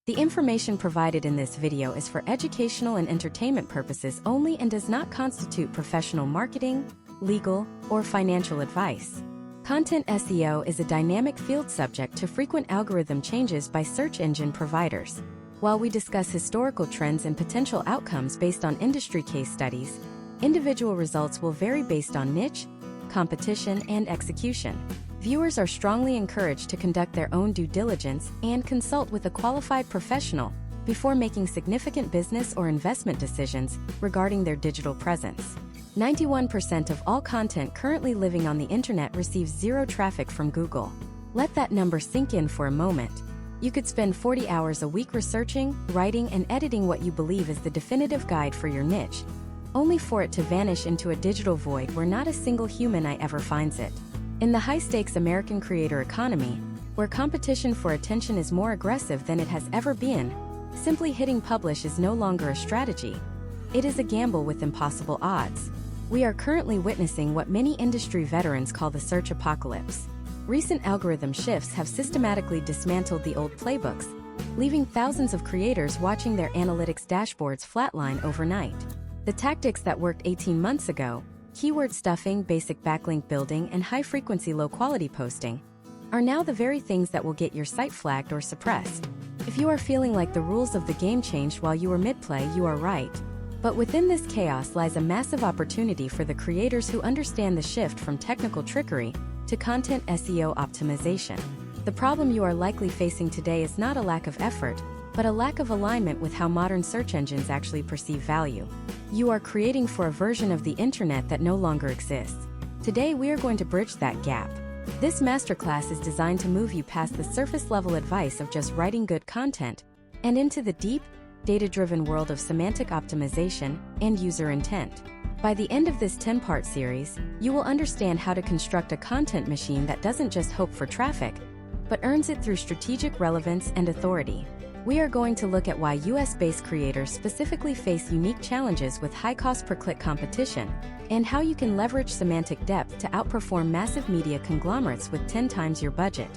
The information provided in this video is for educational and entertainment purposes only and does not constitute professional marketing, legal, or financial advice. Content SEO is a dynamic field subject to frequent algorithm changes by search engine providers. While we discuss historical trends and potential outcomes based on industry case studies, individual results will vary based on niche, competition, and execution. Viewers are strongly encouraged to conduct their own due diligence and consult with a qualified professional before making significant business or investment decisions regarding their digital presence. 91% of all content currently living on the internet receives zero traffic from Google. Let that number sink in for a moment. You could spend 40 hours a week researching, writing, and editing what you believe is the definitive guide for your niche, only for it to vanish into a digital void where not a single human eye ever finds it. In the high-stakes American creator economy, where competition for attention is more aggressive than it has ever been, simply hitting publish is no longer a strategy. It is a gamble with impossible odds. We are currently witnessing what many industry veterans call the search apocalypse. Recent algorithm shifts have systematically dismantled the old playbooks, leaving thousands of creators watching their analytics dashboards flatline overnight. The tactics that worked 18 months ago, keyword stuffing, basic backlink building, and high-frequency low-quality posting, are now the very things that will get your site flagged or suppressed. If you are feeling like the rules of the game changed while you were mid-play, you are right. But within this chaos lies a massive opportunity for the creators who understand the shift from technical trickery to content SEO optimization. The problem you are likely facing today is not a lack of effort, but a lack of alignment with how modern search engines actually perceive value. You are creating for a version of the internet that no longer exists. Today we are going to bridge that gap. This masterclass is designed to move you past the surface-level advice of just writing good content and into the deep, data-driven world of semantic optimization and user intent. By the end of this 10-part series, you will understand how to construct a content machine that doesn't just hope for traffic, but earns it through strategic relevance and authority. We are going to look at why US-based creators specifically face unique challenges with high cost per click competition, and how you can leverage semantic depth to outperform massive media conglomerates with 10 times your budget.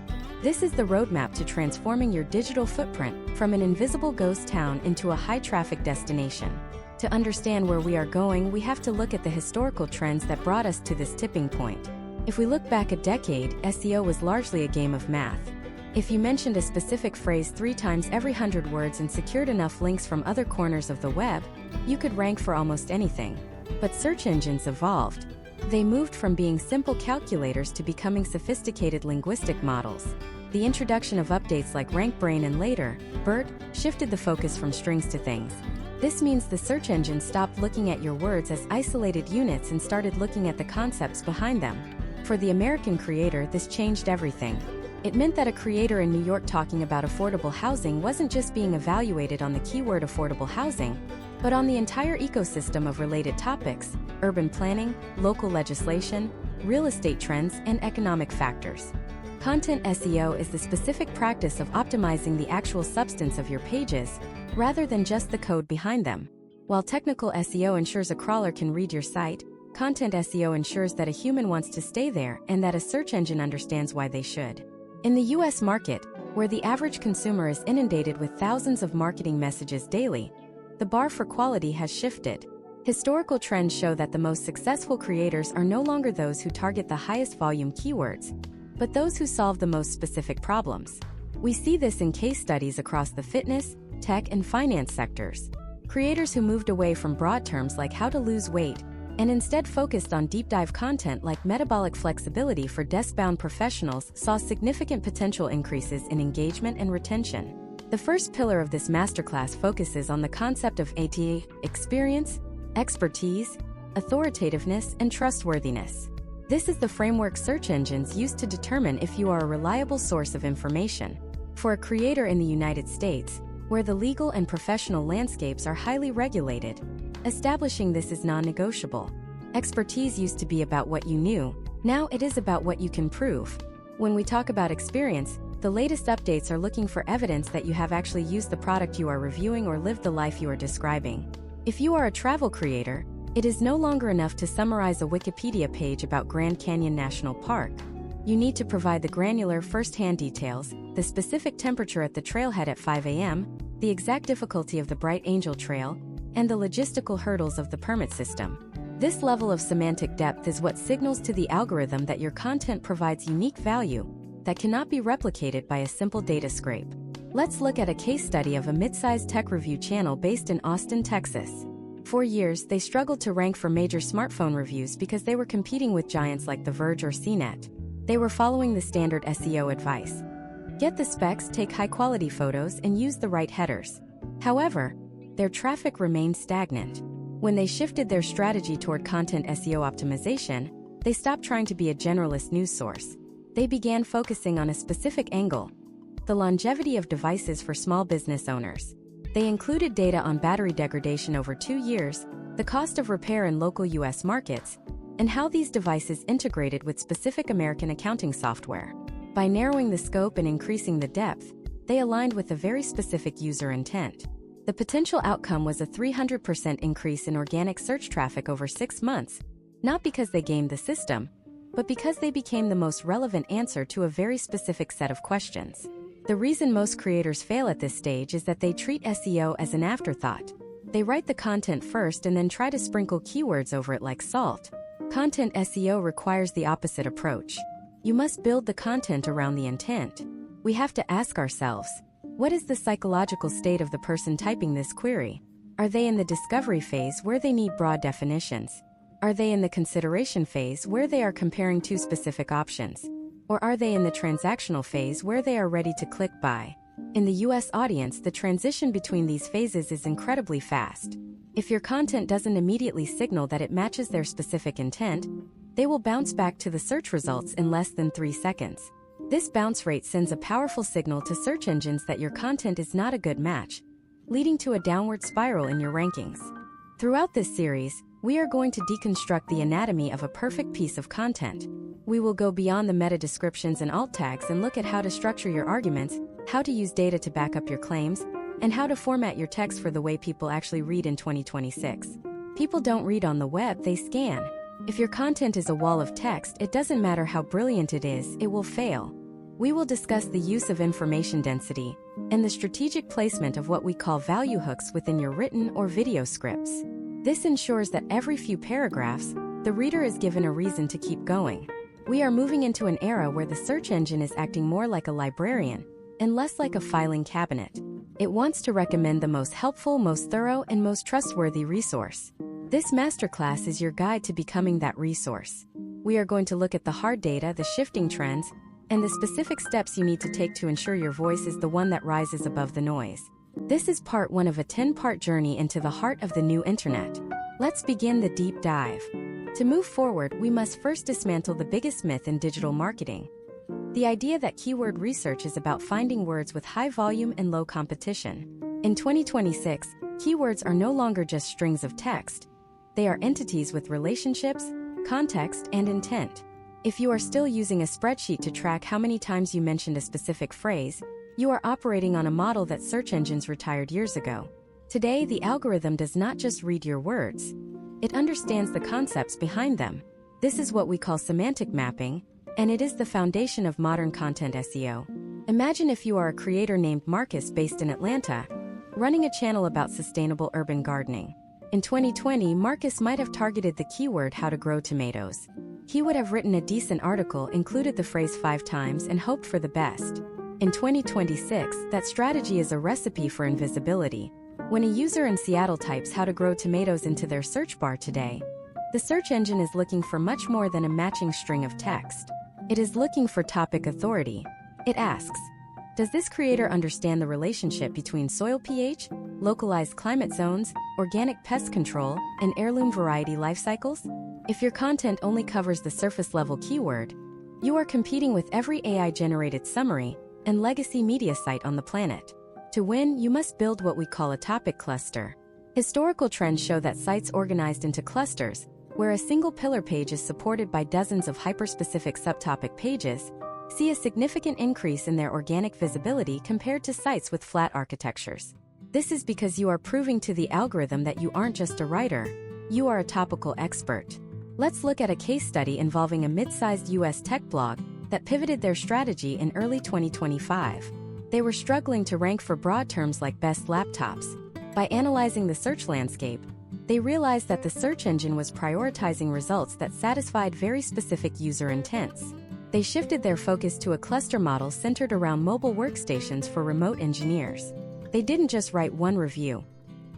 This is the roadmap to transforming your digital footprint from an invisible ghost town into a high-traffic destination. To understand where we are going, we have to look at the historical trends that brought us to this tipping point. If we look back a decade, SEO was largely a game of math. If you mentioned a specific phrase 3 times every 100 words and secured enough links from other corners of the web, you could rank for almost anything. But search engines evolved. They moved from being simple calculators to becoming sophisticated linguistic models. The introduction of updates like RankBrain and later, BERT, shifted the focus from strings to things. This means the search engine stopped looking at your words as isolated units and started looking at the concepts behind them. For the American creator, this changed everything. It meant that a creator in New York talking about affordable housing wasn't just being evaluated on the keyword affordable housing, but on the entire ecosystem of related topics: urban planning, local legislation, real estate trends, and economic factors. Content SEO is the specific practice of optimizing the actual substance of your pages, rather than just the code behind them. While technical SEO ensures a crawler can read your site, content SEO ensures that a human wants to stay there and that a search engine understands why they should. In the US market, where the average consumer is inundated with thousands of marketing messages daily, the bar for quality has shifted. Historical trends show that the most successful creators are no longer those who target the highest volume keywords, but those who solve the most specific problems. We see this in case studies across the fitness, tech, and finance sectors. Creators who moved away from broad terms like how to lose weight and instead focused on deep dive content like metabolic flexibility for desk-bound professionals saw significant potential increases in engagement and retention. The first pillar of this masterclass focuses on the concept of experience, expertise, authoritativeness, and trustworthiness. This is the framework search engines use to determine if you are a reliable source of information. For a creator in the United States, where the legal and professional landscapes are highly regulated, establishing this is non-negotiable. Expertise used to be about what you knew, now it is about what you can prove. When we talk about experience, the latest updates are looking for evidence that you have actually used the product you are reviewing or lived the life you are describing. If you are a travel creator, it is no longer enough to summarize a Wikipedia page about Grand Canyon National Park. You need to provide the granular first-hand details, the specific temperature at the trailhead at 5 a.m., the exact difficulty of the Bright Angel Trail, and the logistical hurdles of the permit system. This level of semantic depth is what signals to the algorithm that your content provides unique value that cannot be replicated by a simple data scrape. Let's look at a case study of a mid-sized tech review channel based in Austin, Texas. For years, they struggled to rank for major smartphone reviews because they were competing with giants like The Verge or CNET. They were following the standard SEO advice: get the specs, take high-quality photos, and use the right headers. However, their traffic remained stagnant. When they shifted their strategy toward content SEO optimization, they stopped trying to be a generalist news source. They began focusing on a specific angle: the longevity of devices for small business owners. They included data on battery degradation over 2 years, the cost of repair in local US markets, and how these devices integrated with specific American accounting software. By narrowing the scope and increasing the depth, they aligned with a very specific user intent. The potential outcome was a 300% increase in organic search traffic over 6 months, not because they gamed the system, but because they became the most relevant answer to a very specific set of questions. The reason most creators fail at this stage is that they treat SEO as an afterthought. They write the content first and then try to sprinkle keywords over it like salt. Content SEO requires the opposite approach. You must build the content around the intent. We have to ask ourselves, what is the psychological state of the person typing this query? Are they in the discovery phase where they need broad definitions? Are they in the consideration phase where they are comparing two specific options? Or are they in the transactional phase where they are ready to click buy? In the US audience, the transition between these phases is incredibly fast. If your content doesn't immediately signal that it matches their specific intent, they will bounce back to the search results in less than 3 seconds. This bounce rate sends a powerful signal to search engines that your content is not a good match, leading to a downward spiral in your rankings. Throughout this series, we are going to deconstruct the anatomy of a perfect piece of content. We will go beyond the meta descriptions and alt tags and look at how to structure your arguments, how to use data to back up your claims, and how to format your text for the way people actually read in 2026. People don't read on the web, they scan. If your content is a wall of text, it doesn't matter how brilliant it is, it will fail. We will discuss the use of information density and the strategic placement of what we call value hooks within your written or video scripts. This ensures that every few paragraphs, the reader is given a reason to keep going. We are moving into an era where the search engine is acting more like a librarian and less like a filing cabinet. It wants to recommend the most helpful, most thorough, and most trustworthy resource. This masterclass is your guide to becoming that resource. We are going to look at the hard data, the shifting trends, and the specific steps you need to take to ensure your voice is the one that rises above the noise. This is part 1 of a 10-part journey into the heart of the new internet. Let's begin the deep dive. To move forward, we must first dismantle the biggest myth in digital marketing: the idea that keyword research is about finding words with high volume and low competition. In 2026, keywords are no longer just strings of text. They are entities with relationships, context, and intent. If you are still using a spreadsheet to track how many times you mentioned a specific phrase, you are operating on a model that search engines retired years ago. Today, the algorithm does not just read your words. It understands the concepts behind them. This is what we call semantic mapping, and it is the foundation of modern content SEO. Imagine if you are a creator named Marcus based in Atlanta, running a channel about sustainable urban gardening. In 2020, Marcus might have targeted the keyword "how to grow tomatoes." He would have written a decent article, included the phrase 5 times, and hoped for the best. In 2026, that strategy is a recipe for invisibility. When a user in Seattle types "how to grow tomatoes" into their search bar today, the search engine is looking for much more than a matching string of text. It is looking for topic authority. It asks, does this creator understand the relationship between soil pH, localized climate zones, organic pest control, and heirloom variety life cycles? If your content only covers the surface-level keyword, you are competing with every AI-generated summary and legacy media site on the planet. To win, you must build what we call a topic cluster. Historical trends show that sites organized into clusters, where a single pillar page is supported by dozens of hyper-specific subtopic pages, see a significant increase in their organic visibility compared to sites with flat architectures. This is because you are proving to the algorithm that you aren't just a writer, you are a topical expert. Let's look at a case study involving a mid-sized US tech blog that pivoted their strategy in early 2025. They were struggling to rank for broad terms like best laptops. By analyzing the search landscape, they realized that the search engine was prioritizing results that satisfied very specific user intents. They shifted their focus to a cluster model centered around mobile workstations for remote engineers. They didn't just write one review.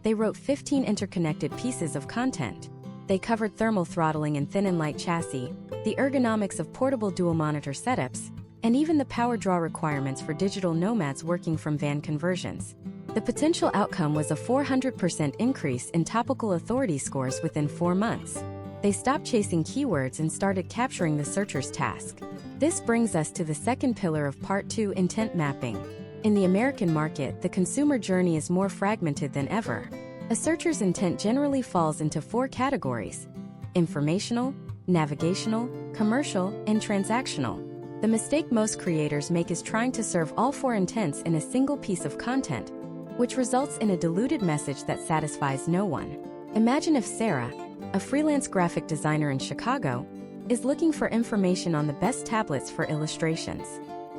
They wrote 15 interconnected pieces of content. They covered thermal throttling and thin and light chassis, the ergonomics of portable dual monitor setups, and even the power draw requirements for digital nomads working from van conversions. The potential outcome was a 400% increase in topical authority scores within 4 months. They stopped chasing keywords and started capturing the searcher's task. This brings us to the second pillar of Part 2, intent mapping. In the American market, the consumer journey is more fragmented than ever. A searcher's intent generally falls into 4 categories: informational, navigational, commercial, and transactional. The mistake most creators make is trying to serve all 4 intents in a single piece of content, which results in a diluted message that satisfies no one. Imagine if Sarah, a freelance graphic designer in Chicago, is looking for information on the best tablets for illustrations.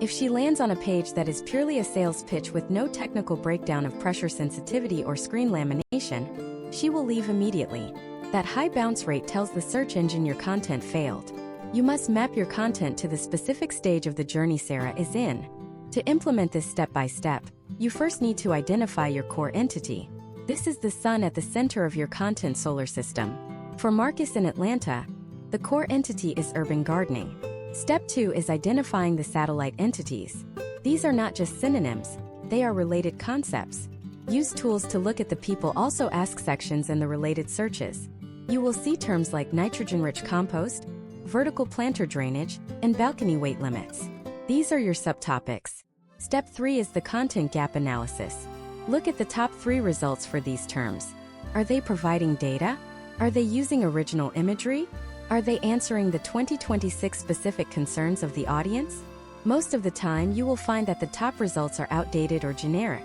If she lands on a page that is purely a sales pitch with no technical breakdown of pressure sensitivity or screen lamination, she will leave immediately. That high bounce rate tells the search engine your content failed. You must map your content to the specific stage of the journey Sarah is in. To implement this step by step, you first need to identify your core entity. This is the sun at the center of your content solar system. For Marcus in Atlanta, the core entity is urban gardening. Step 2 is identifying the satellite entities. These are not just synonyms, they are related concepts. Use tools to look at the people also ask sections and the related searches. You will see terms like nitrogen-rich compost, vertical planter drainage, and balcony weight limits. These are your subtopics. Step 3 is the content gap analysis. Look at the top 3 results for these terms. Are they providing data? Are they using original imagery? Are they answering the 2026 specific concerns of the audience? Most of the time, you will find that the top results are outdated or generic.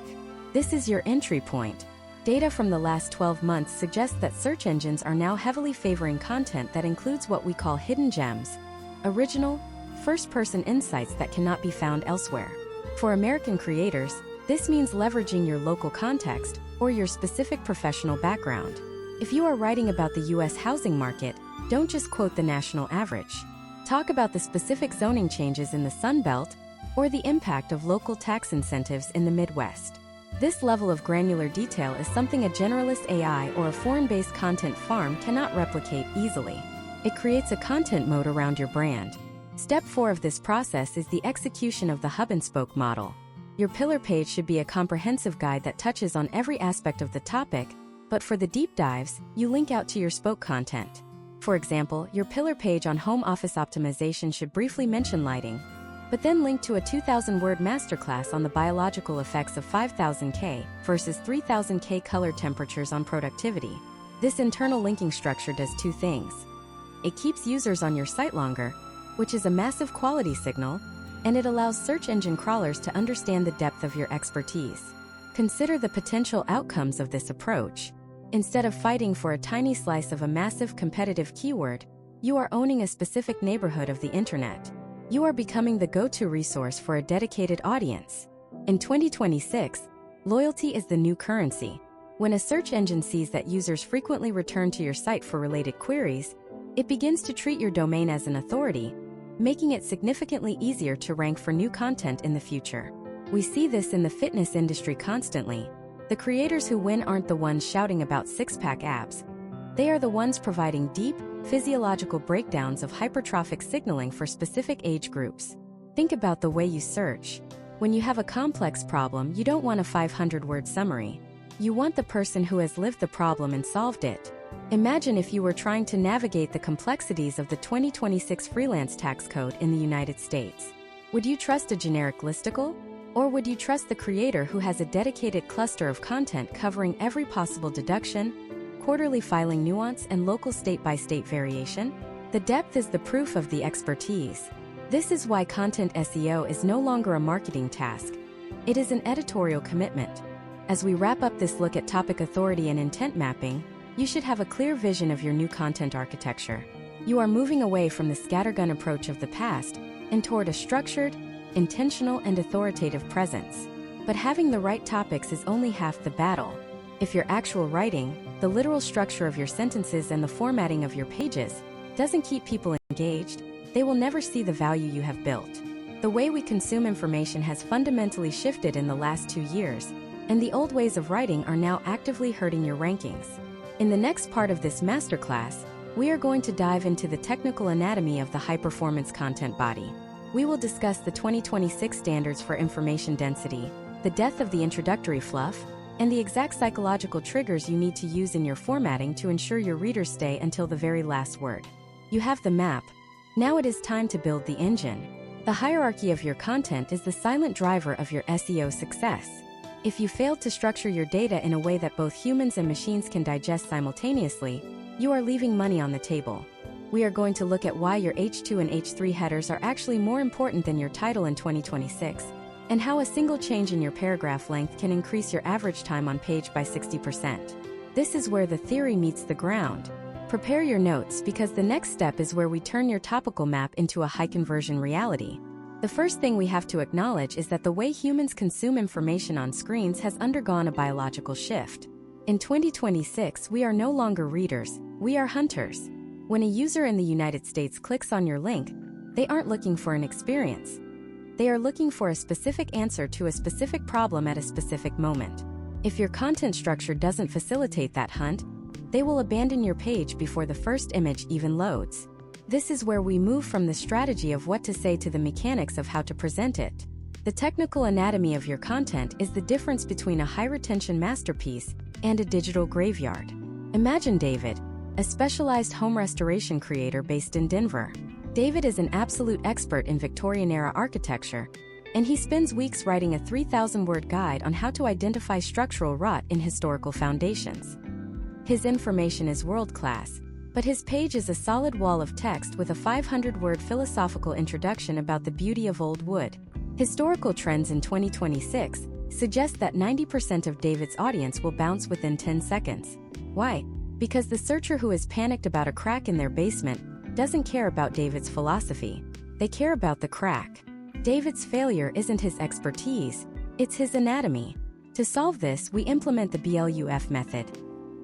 This is your entry point. Data from the last 12 months suggests that search engines are now heavily favoring content that includes what we call hidden gems, original, first-person insights that cannot be found elsewhere. For American creators, this means leveraging your local context or your specific professional background. If you are writing about the U.S. housing market, don't just quote the national average. Talk about the specific zoning changes in the Sun Belt or the impact of local tax incentives in the Midwest. This level of granular detail is something a generalist AI or a foreign-based content farm cannot replicate easily. It creates a content moat around your brand. Step 4 of this process is the execution of the hub-and-spoke model. Your pillar page should be a comprehensive guide that touches on every aspect of the topic, but for the deep dives, you link out to your spoke content. For example, your pillar page on home office optimization should briefly mention lighting, but then link to a 2,000-word masterclass on the biological effects of 5,000 K versus 3,000 K color temperatures on productivity. This internal linking structure does 2 things. It keeps users on your site longer, which is a massive quality signal, and it allows search engine crawlers to understand the depth of your expertise. Consider the potential outcomes of this approach. Instead of fighting for a tiny slice of a massive competitive keyword, you are owning a specific neighborhood of the internet. You are becoming the go-to resource for a dedicated audience. In 2026, loyalty is the new currency. When a search engine sees that users frequently return to your site for related queries, it begins to treat your domain as an authority, making it significantly easier to rank for new content in the future. We see this in the fitness industry constantly. The creators who win aren't the ones shouting about six-pack abs. They are the ones providing deep, physiological breakdowns of hypertrophic signaling for specific age groups. Think about the way you search. When you have a complex problem, you don't want a 500-word summary. You want the person who has lived the problem and solved it. Imagine if you were trying to navigate the complexities of the 2026 freelance tax code in the United States. Would you trust a generic listicle? Or would you trust the creator who has a dedicated cluster of content covering every possible deduction, quarterly filing nuance, and local state-by-state variation? The depth is the proof of the expertise. This is why Content SEO is no longer a marketing task. It is an editorial commitment. As we wrap up this look at topic authority and intent mapping, you should have a clear vision of your new content architecture. You are moving away from the scattergun approach of the past and toward a structured, intentional, and authoritative presence. But having the right topics is only half the battle. If your actual writing, the literal structure of your sentences, and the formatting of your pages doesn't keep people engaged, they will never see the value you have built. The way we consume information has fundamentally shifted in the last 2 years, and the old ways of writing are now actively hurting your rankings. In the next part of this masterclass, we are going to dive into the technical anatomy of the high-performance content body. We will discuss the 2026 standards for information density, the death of the introductory fluff, and the exact psychological triggers you need to use in your formatting to ensure your readers stay until the very last word. You have the map. Now it is time to build the engine. The hierarchy of your content is the silent driver of your SEO success. If you failed to structure your data in a way that both humans and machines can digest simultaneously, you are leaving money on the table. We are going to look at why your H2 and H3 headers are actually more important than your title in 2026, and how a single change in your paragraph length can increase your average time on page by 60%. This is where the theory meets the ground. Prepare your notes, because the next step is where we turn your topical map into a high-conversion reality. The first thing we have to acknowledge is that the way humans consume information on screens has undergone a biological shift. In 2026, we are no longer readers, we are hunters. When a user in the United States clicks on your link, they aren't looking for an experience. They are looking for a specific answer to a specific problem at a specific moment. If your content structure doesn't facilitate that hunt, they will abandon your page before the first image even loads. This is where we move from the strategy of what to say to the mechanics of how to present it. The technical anatomy of your content is the difference between a high-retention masterpiece and a digital graveyard. Imagine David, a specialized home restoration creator based in Denver. David is an absolute expert in Victorian-era architecture, and he spends weeks writing a 3,000-word guide on how to identify structural rot in historical foundations. His information is world-class, but his page is a solid wall of text with a 500-word philosophical introduction about the beauty of old wood. Historical trends in 2026 suggest that 90% of David's audience will bounce within 10 seconds. Why? Because the searcher who is panicked about a crack in their basement doesn't care about David's philosophy. They care about the crack. David's failure isn't his expertise, it's his anatomy. To solve this, we implement the BLUF method.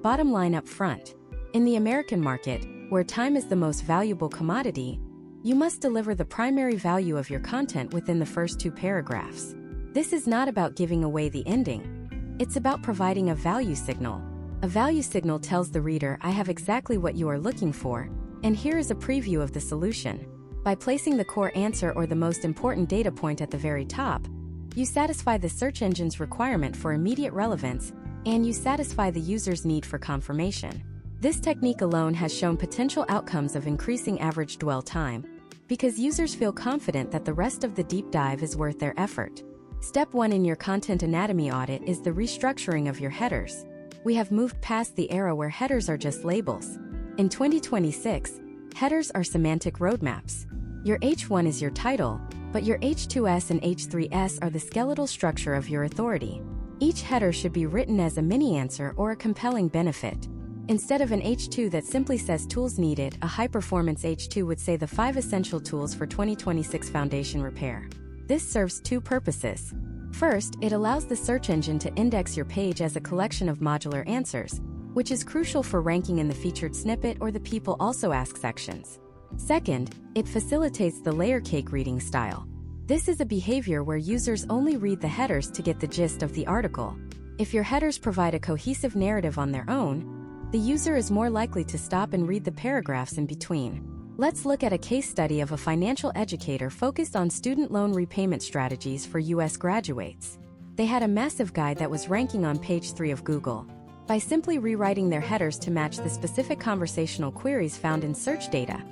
Bottom line up front. In the American market, where time is the most valuable commodity, you must deliver the primary value of your content within the first 2 paragraphs. This is not about giving away the ending. It's about providing a value signal. A value signal tells the reader, I have exactly what you are looking for, and here is a preview of the solution. By placing the core answer or the most important data point at the very top, you satisfy the search engine's requirement for immediate relevance, and you satisfy the user's need for confirmation. This technique alone has shown potential outcomes of increasing average dwell time, because users feel confident that the rest of the deep dive is worth their effort. Step 1 in your content anatomy audit is the restructuring of your headers. We have moved past the era where headers are just labels. In 2026, headers are semantic roadmaps. Your H1 is your title, but your H2S and H3S are the skeletal structure of your authority. Each header should be written as a mini-answer or a compelling benefit. Instead of an H2 that simply says tools needed, a high-performance H2 would say the 5 essential tools for 2026 foundation repair. This serves 2 purposes. First, it allows the search engine to index your page as a collection of modular answers, which is crucial for ranking in the featured snippet or the people also ask sections. Second, it facilitates the layer cake reading style. This is a behavior where users only read the headers to get the gist of the article. If your headers provide a cohesive narrative on their own, the user is more likely to stop and read the paragraphs in between. Let's look at a case study of a financial educator focused on student loan repayment strategies for U.S. graduates. They had a massive guide that was ranking on page 3 of Google. By simply rewriting their headers to match the specific conversational queries found in search data,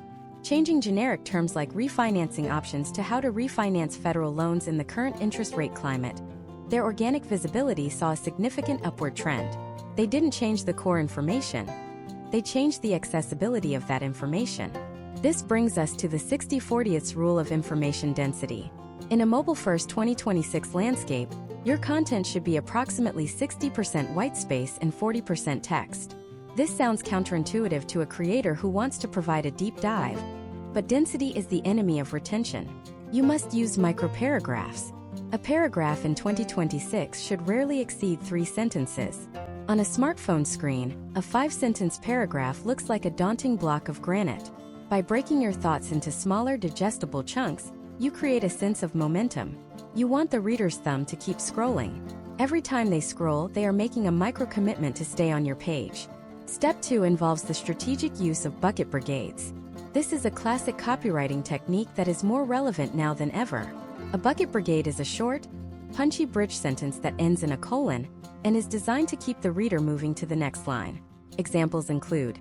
changing generic terms like refinancing options to how to refinance federal loans in the current interest rate climate, their organic visibility saw a significant upward trend. They didn't change the core information. They changed the accessibility of that information. This brings us to the 60/40 rule of information density. In a mobile-first 2026 landscape, your content should be approximately 60% white space and 40% text. This sounds counterintuitive to a creator who wants to provide a deep dive, but density is the enemy of retention. You must use microparagraphs. A paragraph in 2026 should rarely exceed 3 sentences. On a smartphone screen, a 5-sentence paragraph looks like a daunting block of granite. By breaking your thoughts into smaller, digestible chunks, you create a sense of momentum. You want the reader's thumb to keep scrolling. Every time they scroll, they are making a micro-commitment to stay on your page. Step 2 involves the strategic use of bucket brigades. This is a classic copywriting technique that is more relevant now than ever. A bucket brigade is a short, punchy bridge sentence that ends in a colon and is designed to keep the reader moving to the next line. Examples include,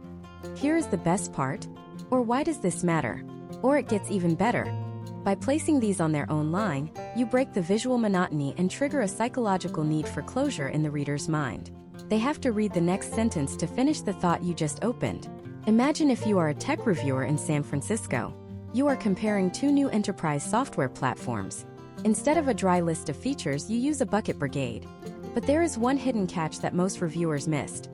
"Here is the best part," or "Why does this matter?" or "It gets even better." By placing these on their own line, you break the visual monotony and trigger a psychological need for closure in the reader's mind. They have to read the next sentence to finish the thought you just opened. Imagine if you are a tech reviewer in San Francisco. You are comparing 2 new enterprise software platforms. Instead of a dry list of features, you use a bucket brigade. But there is one hidden catch that most reviewers missed.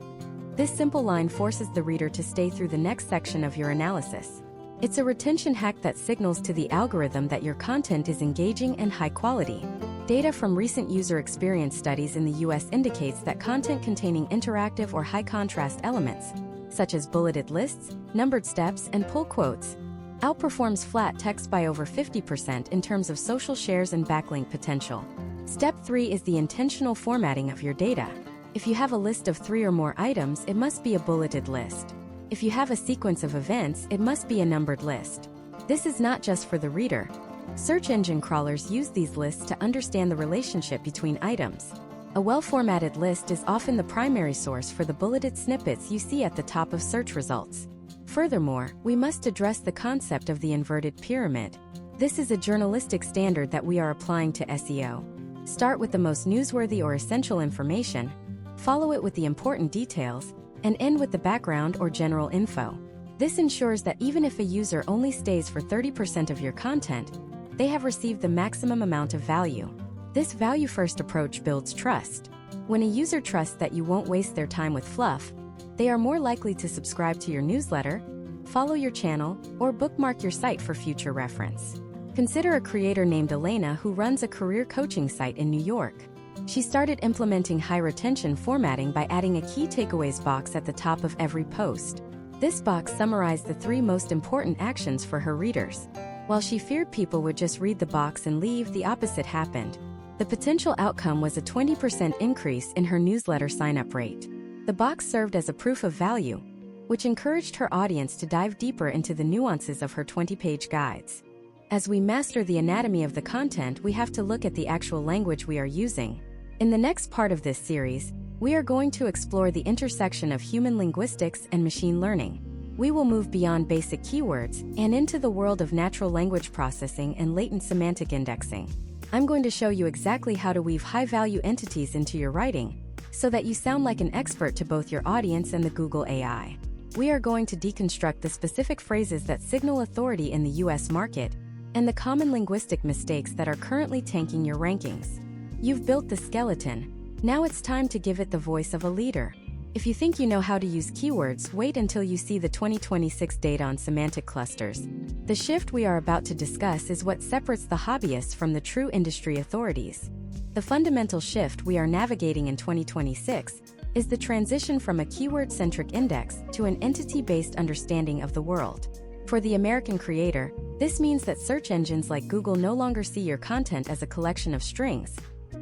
This simple line forces the reader to stay through the next section of your analysis. It's a retention hack that signals to the algorithm that your content is engaging and high quality. Data from recent user experience studies in the US indicates that content containing interactive or high-contrast elements, such as bulleted lists, numbered steps, and pull quotes, outperforms flat text by over 50% in terms of social shares and backlink potential. Step 3 is the intentional formatting of your data. If you have a list of 3 or more items, it must be a bulleted list. If you have a sequence of events, it must be a numbered list. This is not just for the reader. Search engine crawlers use these lists to understand the relationship between items. A well-formatted list is often the primary source for the bulleted snippets you see at the top of search results. Furthermore, we must address the concept of the inverted pyramid. This is a journalistic standard that we are applying to SEO. Start with the most newsworthy or essential information, follow it with the important details, and end with the background or general info. This ensures that even if a user only stays for 30% of your content, they have received the maximum amount of value. This value-first approach builds trust. When a user trusts that you won't waste their time with fluff, they are more likely to subscribe to your newsletter, follow your channel, or bookmark your site for future reference. Consider a creator named Elena who runs a career coaching site in New York. She started implementing high-retention formatting by adding a key takeaways box at the top of every post. This box summarized the 3 most important actions for her readers. While she feared people would just read the box and leave, the opposite happened. The potential outcome was a 20% increase in her newsletter sign-up rate. The box served as a proof of value, which encouraged her audience to dive deeper into the nuances of her 20-page guides. As we master the anatomy of the content, we have to look at the actual language we are using. In the next part of this series, we are going to explore the intersection of human linguistics and machine learning. We will move beyond basic keywords and into the world of natural language processing and latent semantic indexing. I'm going to show you exactly how to weave high-value entities into your writing, so that you sound like an expert to both your audience and the Google AI. We are going to deconstruct the specific phrases that signal authority in the US market and the common linguistic mistakes that are currently tanking your rankings. You've built the skeleton. Now it's time to give it the voice of a leader. If you think you know how to use keywords, wait until you see the 2026 data on semantic clusters. The shift we are about to discuss is what separates the hobbyists from the true industry authorities. The fundamental shift we are navigating in 2026 is the transition from a keyword-centric index to an entity-based understanding of the world. For the American creator, this means that search engines like Google no longer see your content as a collection of strings,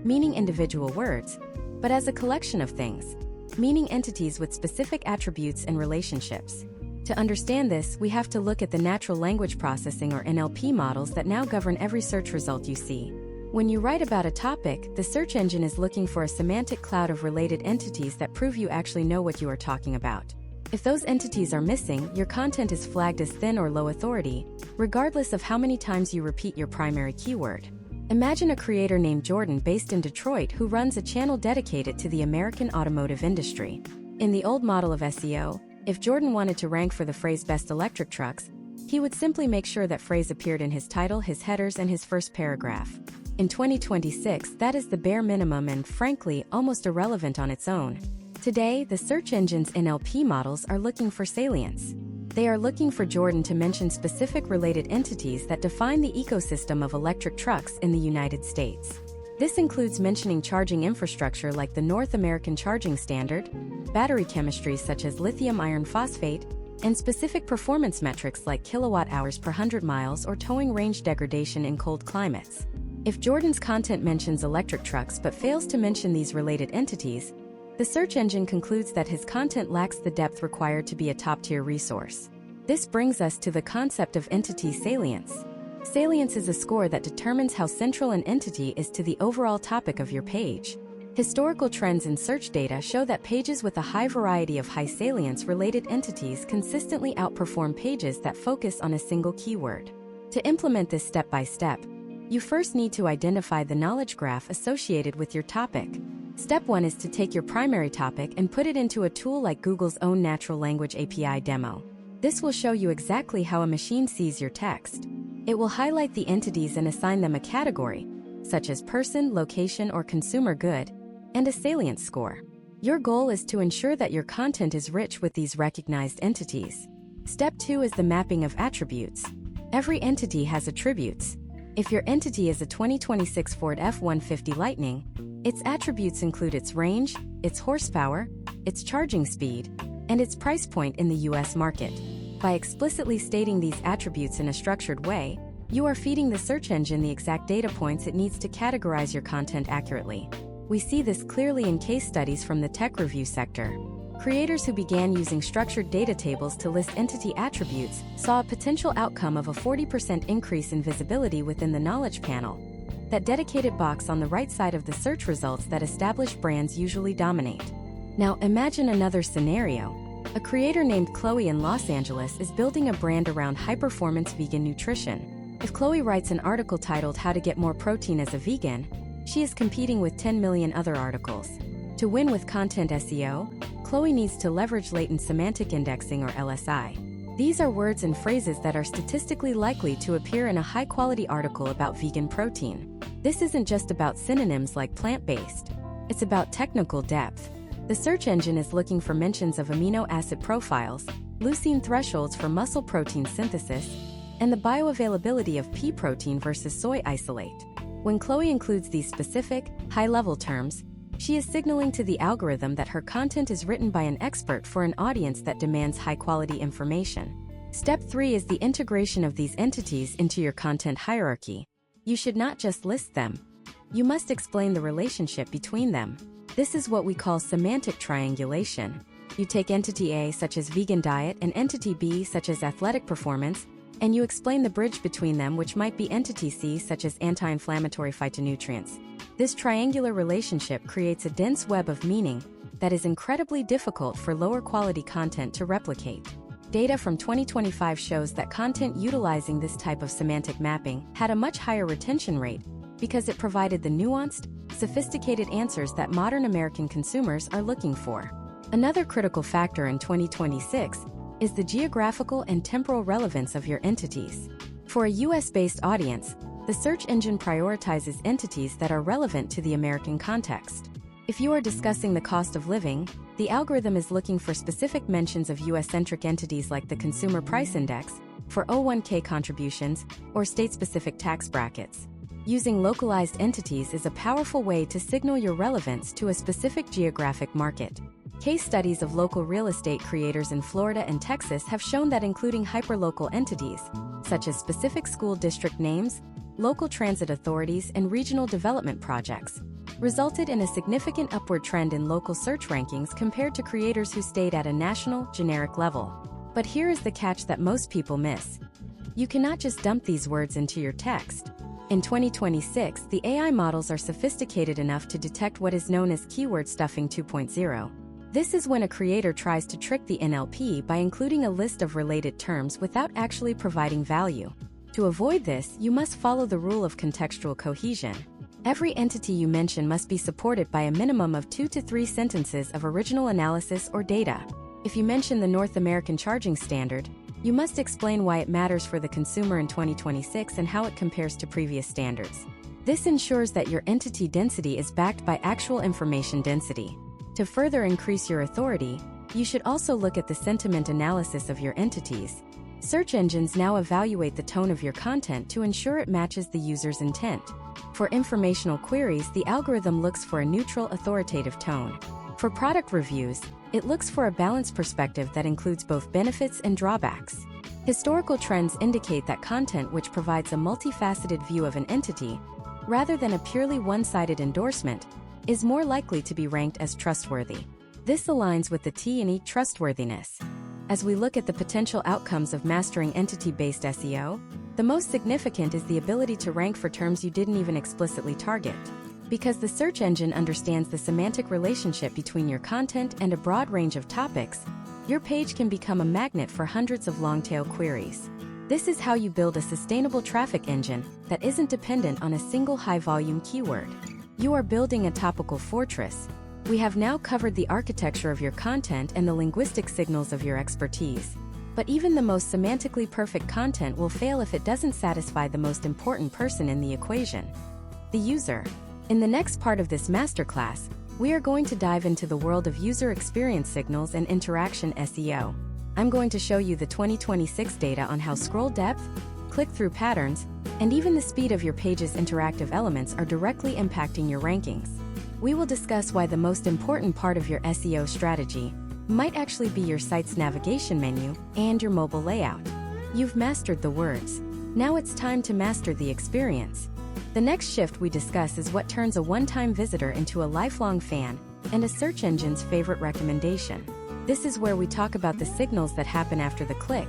meaning individual words, but as a collection of things, meaning entities with specific attributes and relationships. To understand this, we have to look at the natural language processing or NLP models that now govern every search result you see. When you write about a topic, the search engine is looking for a semantic cloud of related entities that prove you actually know what you are talking about. If those entities are missing, your content is flagged as thin or low authority, regardless of how many times you repeat your primary keyword. Imagine a creator named Jordan based in Detroit who runs a channel dedicated to the American automotive industry. In the old model of SEO, if Jordan wanted to rank for the phrase best electric trucks, he would simply make sure that phrase appeared in his title, his headers, and his first paragraph. In 2026, that is the bare minimum and, frankly, almost irrelevant on its own. Today, the search engine's NLP models are looking for salience. They are looking for Jordan to mention specific related entities that define the ecosystem of electric trucks in the United States. This includes mentioning charging infrastructure like the North American Charging Standard, battery chemistries such as lithium iron phosphate, and specific performance metrics like kilowatt-hours per 100 miles or towing range degradation in cold climates. If Jordan's content mentions electric trucks but fails to mention these related entities, the search engine concludes that his content lacks the depth required to be a top-tier resource. This brings us to the concept of entity salience. Salience is a score that determines how central an entity is to the overall topic of your page. Historical trends in search data show that pages with a high variety of high salience-related entities consistently outperform pages that focus on a single keyword. To implement this step by step, you first need to identify the knowledge graph associated with your topic. Step 1 is to take your primary topic and put it into a tool like Google's own Natural Language API demo. This will show you exactly how a machine sees your text. It will highlight the entities and assign them a category, such as person, location, or consumer good, and a salience score. Your goal is to ensure that your content is rich with these recognized entities. Step 2 is the mapping of attributes. Every entity has attributes. If your entity is a 2026 Ford F-150 Lightning, its attributes include its range, its horsepower, its charging speed, and its price point in the US market. By explicitly stating these attributes in a structured way, you are feeding the search engine the exact data points it needs to categorize your content accurately. We see this clearly in case studies from the tech review sector. Creators who began using structured data tables to list entity attributes saw a potential outcome of a 40% increase in visibility within the knowledge panel, that dedicated box on the right side of the search results that established brands usually dominate. Now imagine another scenario. A creator named Chloe in Los Angeles is building a brand around high-performance vegan nutrition. If Chloe writes an article titled How to Get More Protein as a Vegan, she is competing with 10 million other articles. To win with Content SEO, Chloe needs to leverage latent semantic indexing or LSI. These are words and phrases that are statistically likely to appear in a high-quality article about vegan protein. This isn't just about synonyms like plant-based. It's about technical depth. The search engine is looking for mentions of amino acid profiles, leucine thresholds for muscle protein synthesis, and the bioavailability of pea protein versus soy isolate. When Chloe includes these specific, high-level terms, she is signaling to the algorithm that her content is written by an expert for an audience that demands high-quality information. Step 3 is the integration of these entities into your content hierarchy. You should not just list them. You must explain the relationship between them. This is what we call semantic triangulation. You take entity A, such as vegan diet, and entity B, such as athletic performance, and you explain the bridge between them, which might be entity C, such as anti-inflammatory phytonutrients. This triangular relationship creates a dense web of meaning that is incredibly difficult for lower-quality content to replicate. Data from 2025 shows that content utilizing this type of semantic mapping had a much higher retention rate because it provided the nuanced, sophisticated answers that modern American consumers are looking for. Another critical factor in 2026 is the geographical and temporal relevance of your entities. For a US-based audience, the search engine prioritizes entities that are relevant to the American context. If you are discussing the cost of living, the algorithm is looking for specific mentions of US-centric entities like the Consumer Price Index, 401k contributions, or state-specific tax brackets. Using localized entities is a powerful way to signal your relevance to a specific geographic market. Case studies of local real estate creators in Florida and Texas have shown that including hyperlocal entities, such as specific school district names, local transit authorities, and regional development projects, resulted in a significant upward trend in local search rankings compared to creators who stayed at a national, generic level. But here is the catch that most people miss. You cannot just dump these words into your text. In 2026, the AI models are sophisticated enough to detect what is known as keyword stuffing 2.0. This is when a creator tries to trick the NLP by including a list of related terms without actually providing value. To avoid this, you must follow the rule of contextual cohesion. Every entity you mention must be supported by a minimum of 2 to 3 sentences of original analysis or data. If you mention the North American Charging Standard, you must explain why it matters for the consumer in 2026 and how it compares to previous standards. This ensures that your entity density is backed by actual information density. To further increase your authority, You should also look at the sentiment analysis of your entities. Search engines now evaluate the tone of your content to ensure it matches the user's intent. For informational queries, the algorithm looks for a neutral, authoritative tone. For product reviews, it looks for a balanced perspective that includes both benefits and drawbacks. Historical trends indicate that content which provides a multifaceted view of an entity, rather than a purely one-sided endorsement, is more likely to be ranked as trustworthy. This aligns with the T&E trustworthiness. As we look at the potential outcomes of mastering entity-based SEO, the most significant is the ability to rank for terms you didn't even explicitly target. Because the search engine understands the semantic relationship between your content and a broad range of topics, your page can become a magnet for hundreds of long-tail queries. This is how you build a sustainable traffic engine that isn't dependent on a single high-volume keyword. You are building a topical fortress. We have now covered the architecture of your content and the linguistic signals of your expertise. But even the most semantically perfect content will fail if it doesn't satisfy the most important person in the equation: the user. In the next part of this masterclass, we are going to dive into the world of user experience signals and interaction SEO. I'm going to show you the 2026 data on how scroll depth, click-through patterns, and even the speed of your page's interactive elements are directly impacting your rankings. We will discuss why the most important part of your SEO strategy might actually be your site's navigation menu and your mobile layout. You've mastered the words. Now it's time to master the experience. The next shift we discuss is what turns a one-time visitor into a lifelong fan and a search engine's favorite recommendation. This is where we talk about the signals that happen after the click,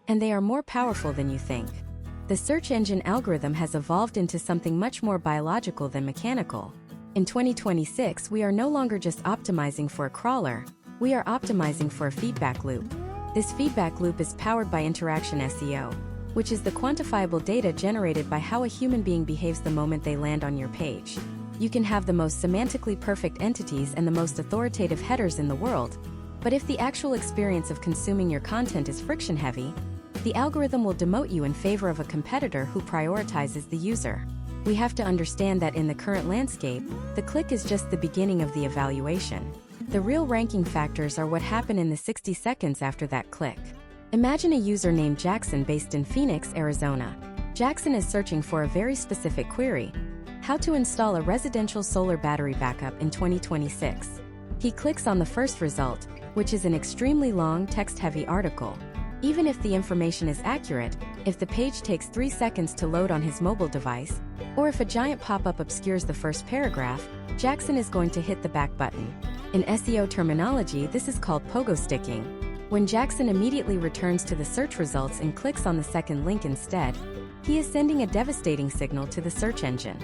and they are more powerful than you think. The search engine algorithm has evolved into something much more biological than mechanical. In 2026, we are no longer just optimizing for a crawler, we are optimizing for a feedback loop. This feedback loop is powered by interaction SEO, which is the quantifiable data generated by how a human being behaves the moment they land on your page. You can have the most semantically perfect entities and the most authoritative headers in the world, but if the actual experience of consuming your content is friction-heavy, the algorithm will demote you in favor of a competitor who prioritizes the user. We have to understand that in the current landscape, the click is just the beginning of the evaluation. The real ranking factors are what happen in the 60 seconds after that click. Imagine a user named Jackson based in Phoenix, Arizona. Jackson is searching for a very specific query: how to install a residential solar battery backup in 2026. He clicks on the first result, which is an extremely long, text-heavy article. Even if the information is accurate, if the page takes 3 seconds to load on his mobile device, or if a giant pop-up obscures the first paragraph, Jackson is going to hit the back button. In SEO terminology, this is called pogo sticking. When Jackson immediately returns to the search results and clicks on the second link instead, he is sending a devastating signal to the search engine.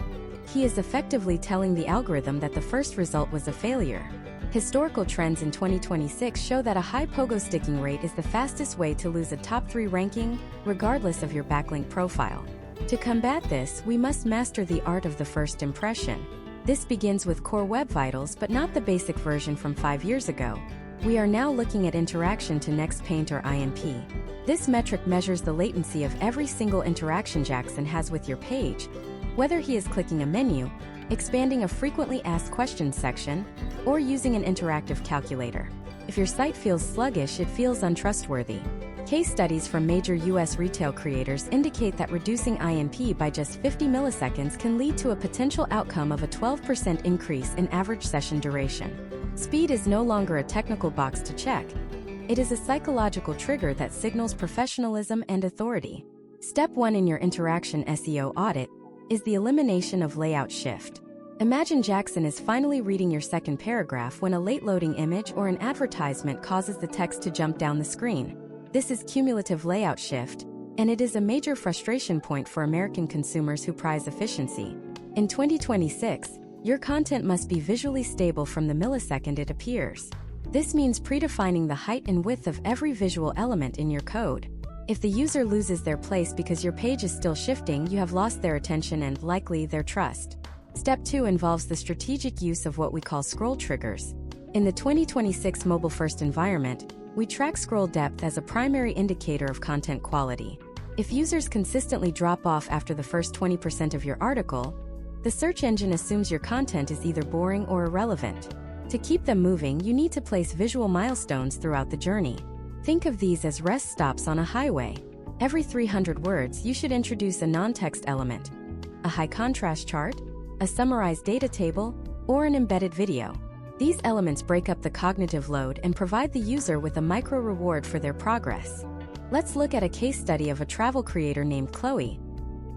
He is effectively telling the algorithm that the first result was a failure. Historical trends in 2026 show that a high pogo sticking rate is the fastest way to lose a top 3 ranking, regardless of your backlink profile. To combat this, we must master the art of the first impression. This begins with core web vitals, but not the basic version from 5 years ago. We are now looking at interaction to next paint or INP. This metric measures the latency of every single interaction Jackson has with your page, whether he is clicking a menu, expanding a frequently asked questions section, or using an interactive calculator. If your site feels sluggish, it feels untrustworthy. Case studies from major US retail creators indicate that reducing INP by just 50 milliseconds can lead to a potential outcome of a 12% increase in average session duration. Speed is no longer a technical box to check. It is a psychological trigger that signals professionalism and authority. Step 1 in your interaction SEO audit is the elimination of layout shift. Imagine Jackson is finally reading your second paragraph when a late-loading image or an advertisement causes the text to jump down the screen. This is cumulative layout shift, and it is a major frustration point for American consumers who prize efficiency. In 2026, your content must be visually stable from the millisecond it appears. This means predefining the height and width of every visual element in your code. If the user loses their place because your page is still shifting, you have lost their attention and, likely, their trust. Step 2 involves the strategic use of what we call scroll triggers. In the 2026 mobile-first environment, we track scroll depth as a primary indicator of content quality. If users consistently drop off after the first 20% of your article, the search engine assumes your content is either boring or irrelevant. To keep them moving, you need to place visual milestones throughout the journey. Think of these as rest stops on a highway. Every 300 words, you should introduce a non-text element, a high-contrast chart, a summarized data table, or an embedded video. These elements break up the cognitive load and provide the user with a micro-reward for their progress. Let's look at a case study of a travel creator named Chloe,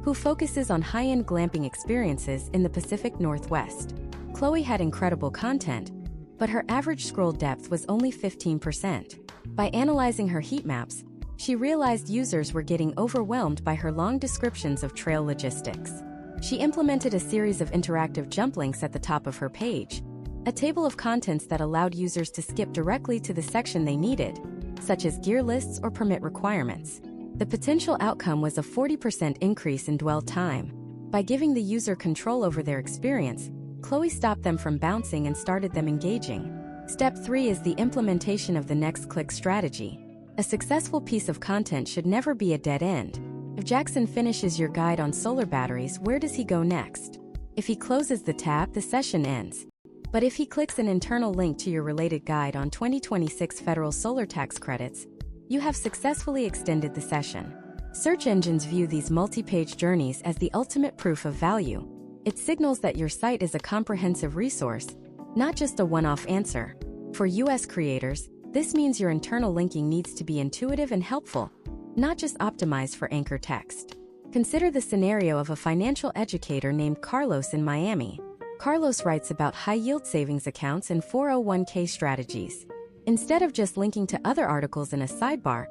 who focuses on high-end glamping experiences in the Pacific Northwest. Chloe had incredible content, but her average scroll depth was only 15%. By analyzing her heat maps, she realized users were getting overwhelmed by her long descriptions of trail logistics. She implemented a series of interactive jump links at the top of her page, a table of contents that allowed users to skip directly to the section they needed, such as gear lists or permit requirements. The potential outcome was a 40% increase in dwell time. By giving the user control over their experience, Chloe stopped them from bouncing and started them engaging. Step 3 is the implementation of the next click strategy. A successful piece of content should never be a dead end. If Jackson finishes your guide on solar batteries, where does he go next? If he closes the tab, the session ends. But if he clicks an internal link to your related guide on 2026 federal solar tax credits, you have successfully extended the session. Search engines view these multi-page journeys as the ultimate proof of value. It signals that your site is a comprehensive resource, not just a one-off answer. For US creators, this means your internal linking needs to be intuitive and helpful, not just optimized for anchor text. Consider the scenario of a financial educator named Carlos in Miami. Carlos writes about high-yield savings accounts and 401k strategies. Instead of just linking to other articles in a sidebar,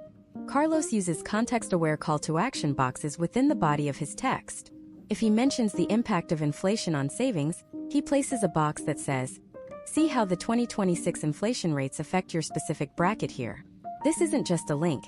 Carlos uses context-aware call-to-action boxes within the body of his text. If he mentions the impact of inflation on savings, he places a box that says, "See how the 2026 inflation rates affect your specific bracket here." This isn't just a link.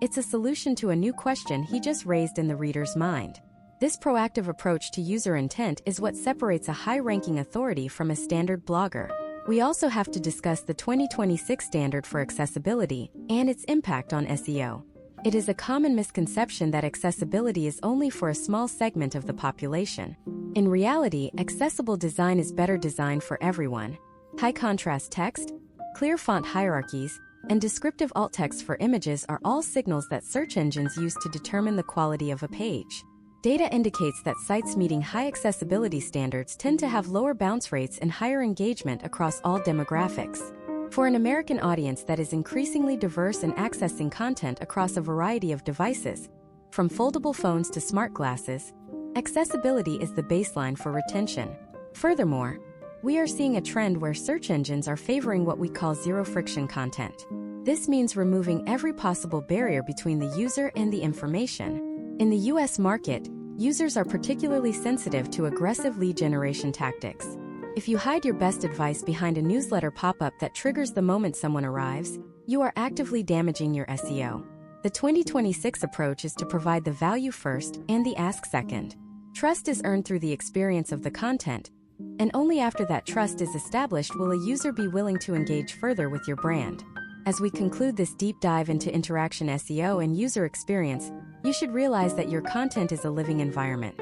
It's a solution to a new question he just raised in the reader's mind. This proactive approach to user intent is what separates a high-ranking authority from a standard blogger. We also have to discuss the 2026 standard for accessibility and its impact on SEO. It is a common misconception that accessibility is only for a small segment of the population. In reality, accessible design is better designed for everyone. High-contrast text, clear font hierarchies, and descriptive alt text for images are all signals that search engines use to determine the quality of a page. Data indicates that sites meeting high accessibility standards tend to have lower bounce rates and higher engagement across all demographics. For an American audience that is increasingly diverse and accessing content across a variety of devices, from foldable phones to smart glasses, accessibility is the baseline for retention. Furthermore, we are seeing a trend where search engines are favoring what we call zero-friction content. This means removing every possible barrier between the user and the information. In the US market, users are particularly sensitive to aggressive lead generation tactics. If you hide your best advice behind a newsletter pop-up that triggers the moment someone arrives, you are actively damaging your SEO. The 2026 approach is to provide the value first and the ask second. Trust is earned through the experience of the content, and only after that trust is established will a user be willing to engage further with your brand. As we conclude this deep dive into interaction SEO and user experience, you should realize that your content is a living environment.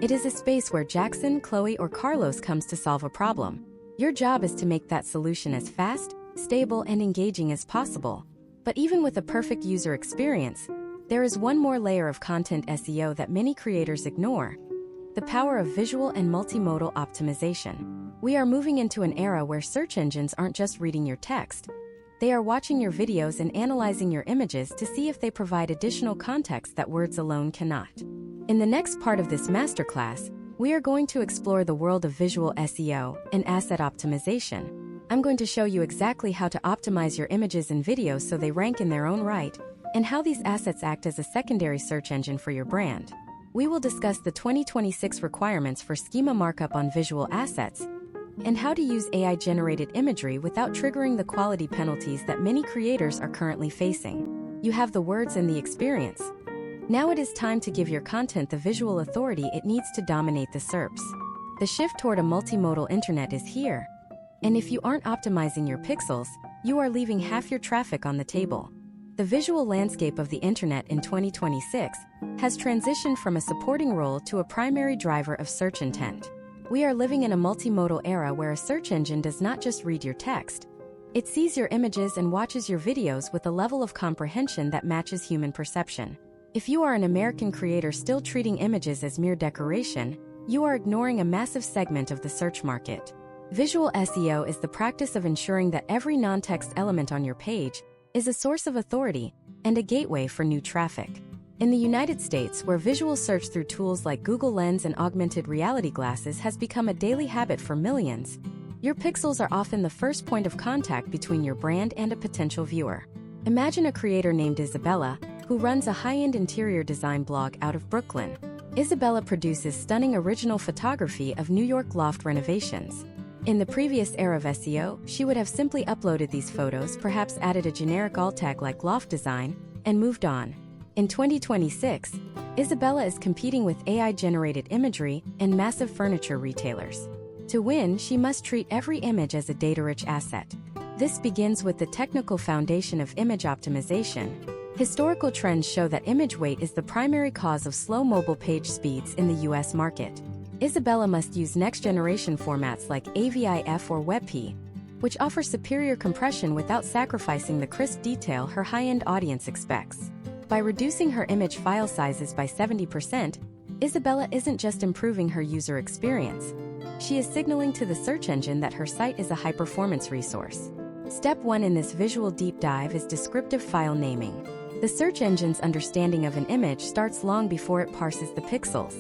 It is a space where Jackson, Chloe, or Carlos comes to solve a problem. Your job is to make that solution as fast, stable, and engaging as possible. But even with a perfect user experience, there is one more layer of content SEO that many creators ignore: the power of visual and multimodal optimization. We are moving into an era where search engines aren't just reading your text. They are watching your videos and analyzing your images to see if they provide additional context that words alone cannot. In the next part of this masterclass, we are going to explore the world of visual SEO and asset optimization. I'm going to show you exactly how to optimize your images and videos so they rank in their own right, and how these assets act as a secondary search engine for your brand. We will discuss the 2026 requirements for schema markup on visual assets, and how to use AI-generated imagery without triggering the quality penalties that many creators are currently facing. You have the words and the experience. Now it is time to give your content the visual authority it needs to dominate the SERPs. The shift toward a multimodal internet is here. And if you aren't optimizing your pixels, you are leaving half your traffic on the table. The visual landscape of the internet in 2026 has transitioned from a supporting role to a primary driver of search intent. We are living in a multimodal era where a search engine does not just read your text. It sees your images and watches your videos with a level of comprehension that matches human perception. If you are an American creator still treating images as mere decoration, you are ignoring a massive segment of the search market. Visual SEO is the practice of ensuring that every non-text element on your page is a source of authority and a gateway for new traffic. In the United States, where visual search through tools like Google Lens and augmented reality glasses has become a daily habit for millions, your pixels are often the first point of contact between your brand and a potential viewer. Imagine a creator named Isabella, who runs a high-end interior design blog out of Brooklyn. Isabella produces stunning original photography of New York loft renovations. In the previous era of SEO, she would have simply uploaded these photos, perhaps added a generic alt tag like loft design, and moved on. In 2026, Isabella is competing with AI-generated imagery and massive furniture retailers. To win, she must treat every image as a data-rich asset. This begins with the technical foundation of image optimization. Historical trends show that image weight is the primary cause of slow mobile page speeds in the US market. Isabella must use next-generation formats like AVIF or WebP, which offer superior compression without sacrificing the crisp detail her high-end audience expects. By reducing her image file sizes by 70%, Isabella isn't just improving her user experience. She is signaling to the search engine that her site is a high-performance resource. Step 1 in this visual deep dive is descriptive file naming. The search engine's understanding of an image starts long before it parses the pixels.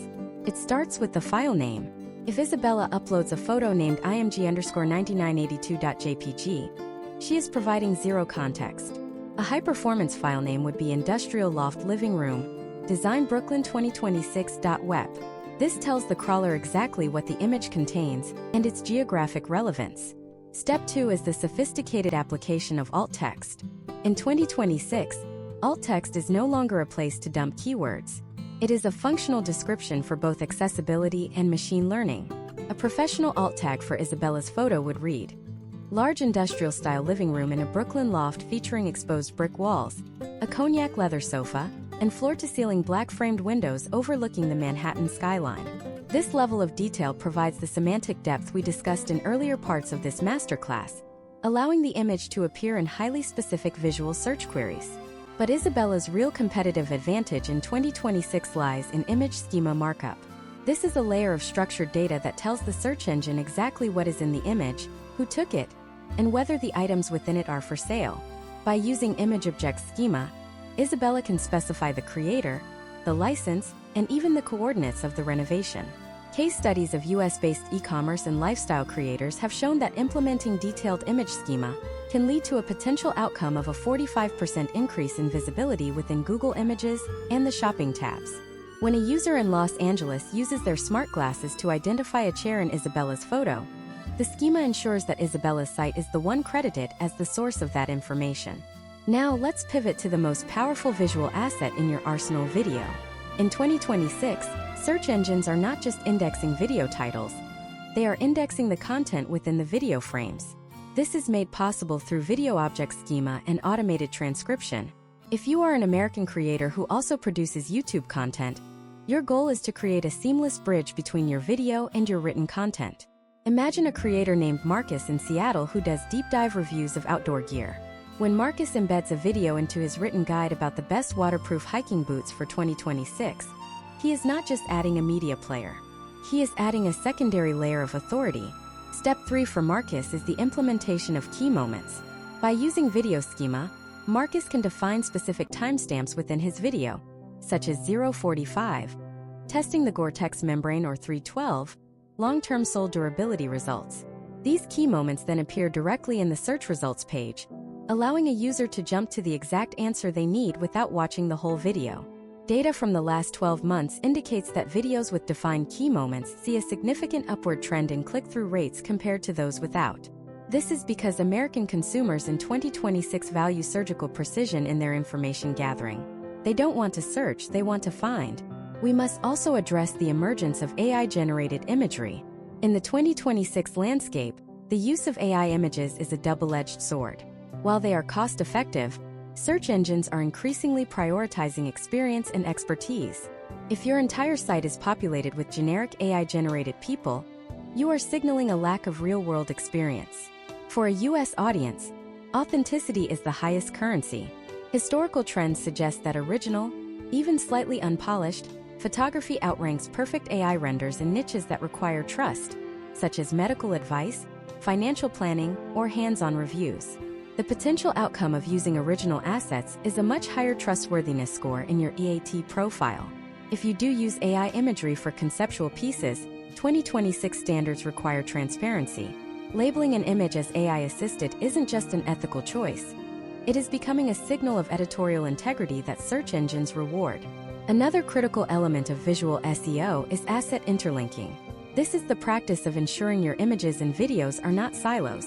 It starts with the file name. If Isabella uploads a photo named img_9982.jpg, she is providing zero context. A high-performance file name would be Industrial Loft Living Room, Design Brooklyn 2026.web. This tells the crawler exactly what the image contains and its geographic relevance. Step 2 is the sophisticated application of alt text. In 2026, alt text is no longer a place to dump keywords. It is a functional description for both accessibility and machine learning. A professional alt tag for Isabella's photo would read, large industrial-style living room in a Brooklyn loft featuring exposed brick walls, a cognac leather sofa, and floor-to-ceiling black-framed windows overlooking the Manhattan skyline. This level of detail provides the semantic depth we discussed in earlier parts of this masterclass, allowing the image to appear in highly specific visual search queries. But Isabella's real competitive advantage in 2026 lies in image schema markup. This is a layer of structured data that tells the search engine exactly what is in the image, who took it, and whether the items within it are for sale. By using image object schema, Isabella can specify the creator, the license, and even the coordinates of the renovation. Case studies of US-based e-commerce and lifestyle creators have shown that implementing detailed image schema can lead to a potential outcome of a 45% increase in visibility within Google Images and the shopping tabs. When a user in Los Angeles uses their smart glasses to identify a chair in Isabella's photo, the schema ensures that Isabella's site is the one credited as the source of that information. Now let's pivot to the most powerful visual asset in your arsenal: video. In 2026, search engines are not just indexing video titles, they are indexing the content within the video frames. This is made possible through video object schema and automated transcription. If you are an American creator who also produces YouTube content, your goal is to create a seamless bridge between your video and your written content. Imagine a creator named Marcus in Seattle who does deep dive reviews of outdoor gear. When Marcus embeds a video into his written guide about the best waterproof hiking boots for 2026, he is not just adding a media player. He is adding a secondary layer of authority. Step 3 for Marcus is the implementation of key moments. By using video schema, Marcus can define specific timestamps within his video, such as 0:45, testing the Gore-Tex membrane, or 3:12, long-term sole durability results. These key moments then appear directly in the search results page, allowing a user to jump to the exact answer they need without watching the whole video. Data from the last 12 months indicates that videos with defined key moments see a significant upward trend in click-through rates compared to those without. This is because American consumers in 2026 value surgical precision in their information gathering. They don't want to search, they want to find. We must also address the emergence of AI-generated imagery. In the 2026 landscape, the use of AI images is a double-edged sword. While they are cost-effective, search engines are increasingly prioritizing experience and expertise. If your entire site is populated with generic AI-generated people, you are signaling a lack of real-world experience. For a US audience, authenticity is the highest currency. Historical trends suggest that original, even slightly unpolished, photography outranks perfect AI renders in niches that require trust, such as medical advice, financial planning, or hands-on reviews. The potential outcome of using original assets is a much higher trustworthiness score in your EAT profile. If you do use AI imagery for conceptual pieces, 2026 standards require transparency. Labeling an image as AI-assisted isn't just an ethical choice. It is becoming a signal of editorial integrity that search engines reward. Another critical element of visual SEO is asset interlinking. This is the practice of ensuring your images and videos are not silos.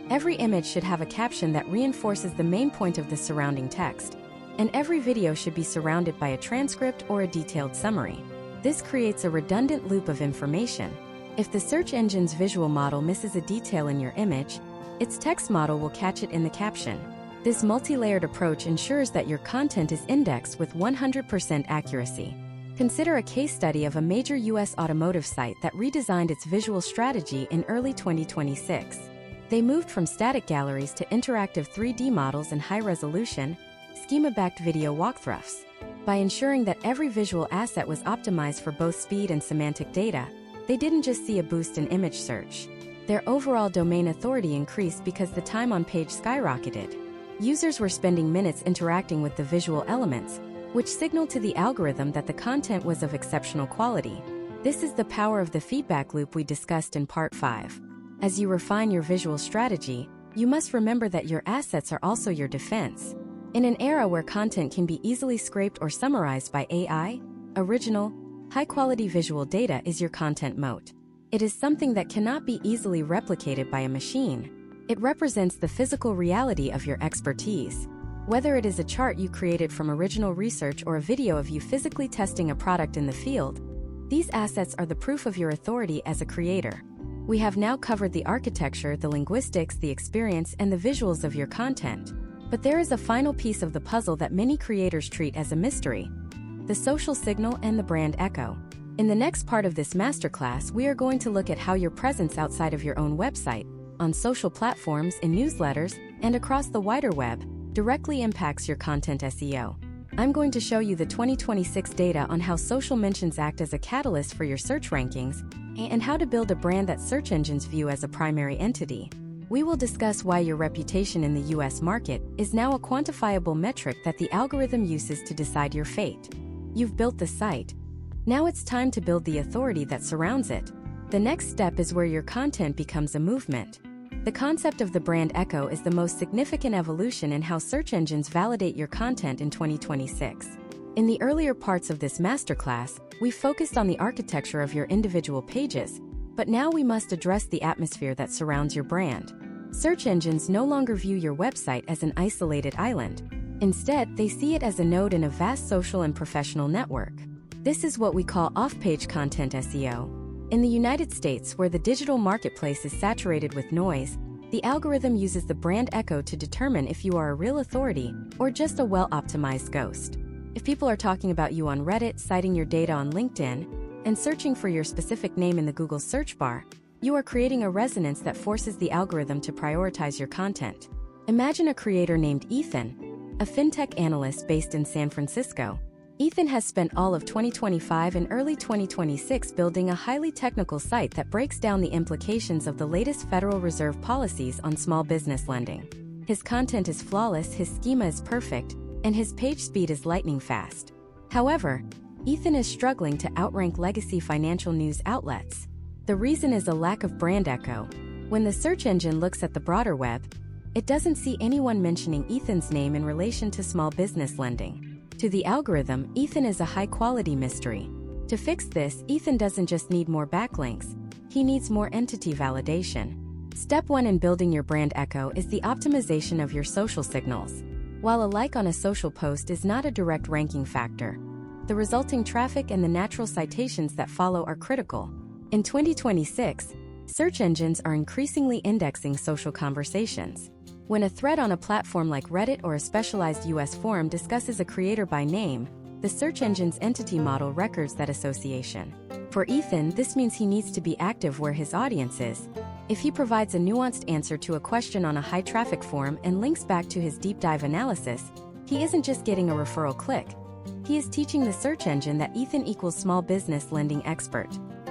Every image should have a caption that reinforces the main point of the surrounding text, and every video should be surrounded by a transcript or a detailed summary. This creates a redundant loop of information. If the search engine's visual model misses a detail in your image, its text model will catch it in the caption. This multi-layered approach ensures that your content is indexed with 100% accuracy. Consider a case study of a major US automotive site that redesigned its visual strategy in early 2026. They moved from static galleries to interactive 3D models and high-resolution, schema-backed video walkthroughs. By ensuring that every visual asset was optimized for both speed and semantic data, they didn't just see a boost in image search. Their overall domain authority increased because the time on page skyrocketed. Users were spending minutes interacting with the visual elements, which signaled to the algorithm that the content was of exceptional quality. This is the power of the feedback loop we discussed in Part 5. As you refine your visual strategy, you must remember that your assets are also your defense. In an era where content can be easily scraped or summarized by AI, original, high-quality visual data is your content moat. It is something that cannot be easily replicated by a machine. It represents the physical reality of your expertise. Whether it is a chart you created from original research or a video of you physically testing a product in the field, these assets are the proof of your authority as a creator. We have now covered the architecture, the linguistics, the experience, and the visuals of your content. But there is a final piece of the puzzle that many creators treat as a mystery: the social signal and the brand echo. In the next part of this masterclass, we are going to look at how your presence outside of your own website, on social platforms, in newsletters, and across the wider web, directly impacts your content SEO. I'm going to show you the 2026 data on how social mentions act as a catalyst for your search rankings, and how to build a brand that search engines view as a primary entity. We will discuss why your reputation in the US market is now a quantifiable metric that the algorithm uses to decide your fate. You've built the site. Now it's time to build the authority that surrounds it. The next step is where your content becomes a movement. The concept of the brand echo is the most significant evolution in how search engines validate your content in 2026. In the earlier parts of this masterclass, we focused on the architecture of your individual pages, but now we must address the atmosphere that surrounds your brand. Search engines no longer view your website as an isolated island. Instead, they see it as a node in a vast social and professional network. This is what we call off-page content SEO. In the United States, where the digital marketplace is saturated with noise, the algorithm uses the brand echo to determine if you are a real authority or just a well-optimized ghost. If people are talking about you on Reddit, citing your data on LinkedIn, and searching for your specific name in the Google search bar, you are creating a resonance that forces the algorithm to prioritize your content. Imagine a creator named Ethan, a fintech analyst based in San Francisco. Ethan has spent all of 2025 and early 2026 building a highly technical site that breaks down the implications of the latest Federal Reserve policies on small business lending. His content is flawless, his schema is perfect, and his page speed is lightning fast. However, Ethan is struggling to outrank legacy financial news outlets. The reason is a lack of brand echo. When the search engine looks at the broader web, it doesn't see anyone mentioning Ethan's name in relation to small business lending. To the algorithm, Ethan is a high-quality mystery. To fix this, Ethan doesn't just need more backlinks, he needs more entity validation. Step 1 in building your brand echo is the optimization of your social signals. While a like on a social post is not a direct ranking factor, the resulting traffic and the natural citations that follow are critical. In 2026, search engines are increasingly indexing social conversations. When a thread on a platform like Reddit or a specialized US forum discusses a creator by name, the search engine's entity model records that association. For Ethan, this means he needs to be active where his audience is. If he provides a nuanced answer to a question on a high-traffic forum and links back to his deep dive analysis, he isn't just getting a referral click. He is teaching the search engine that Ethan equals small business lending expert.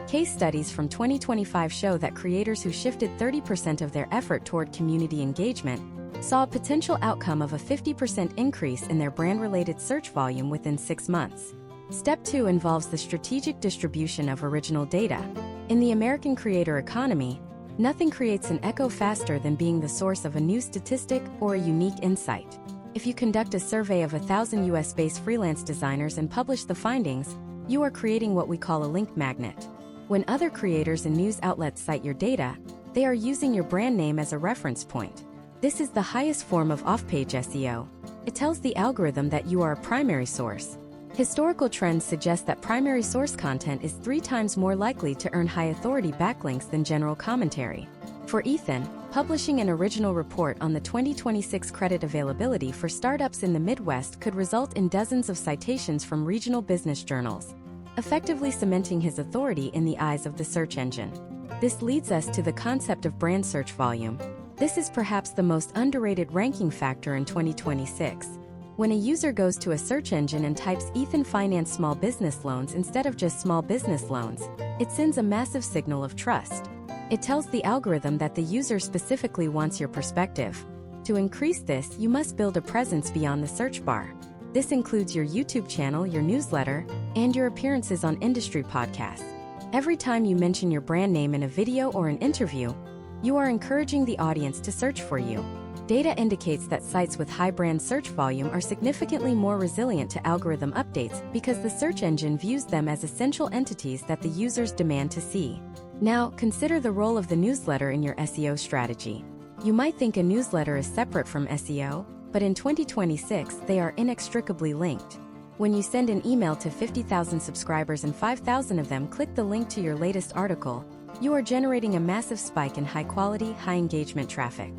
Case studies from 2025 show that creators who shifted 30% of their effort toward community engagement saw a potential outcome of a 50% increase in their brand-related search volume within 6 months. Step 2 involves the strategic distribution of original data. In the American creator economy, nothing creates an echo faster than being the source of a new statistic or a unique insight. If you conduct a survey of 1,000 US-based freelance designers and publish the findings, you are creating what we call a link magnet. When other creators and news outlets cite your data, they are using your brand name as a reference point. This is the highest form of off-page SEO. It tells the algorithm that you are a primary source. Historical trends suggest that primary source content is 3 times more likely to earn high-authority backlinks than general commentary. For Ethan, publishing an original report on the 2026 credit availability for startups in the Midwest could result in dozens of citations from regional business journals, effectively cementing his authority in the eyes of the search engine. This leads us to the concept of brand search volume. This is perhaps the most underrated ranking factor in 2026. When a user goes to a search engine and types Ethan finance small business loans instead of just small business loans, it sends a massive signal of trust. It tells the algorithm that the user specifically wants your perspective. To increase this, you must build a presence beyond the search bar. This includes your YouTube channel, your newsletter, and your appearances on industry podcasts. Every time you mention your brand name in a video or an interview, you are encouraging the audience to search for you. Data indicates that sites with high brand search volume are significantly more resilient to algorithm updates because the search engine views them as essential entities that the users demand to see. Now, consider the role of the newsletter in your SEO strategy. You might think a newsletter is separate from SEO, but in 2026, they are inextricably linked. When you send an email to 50,000 subscribers and 5,000 of them click the link to your latest article, you are generating a massive spike in high-quality, high-engagement traffic.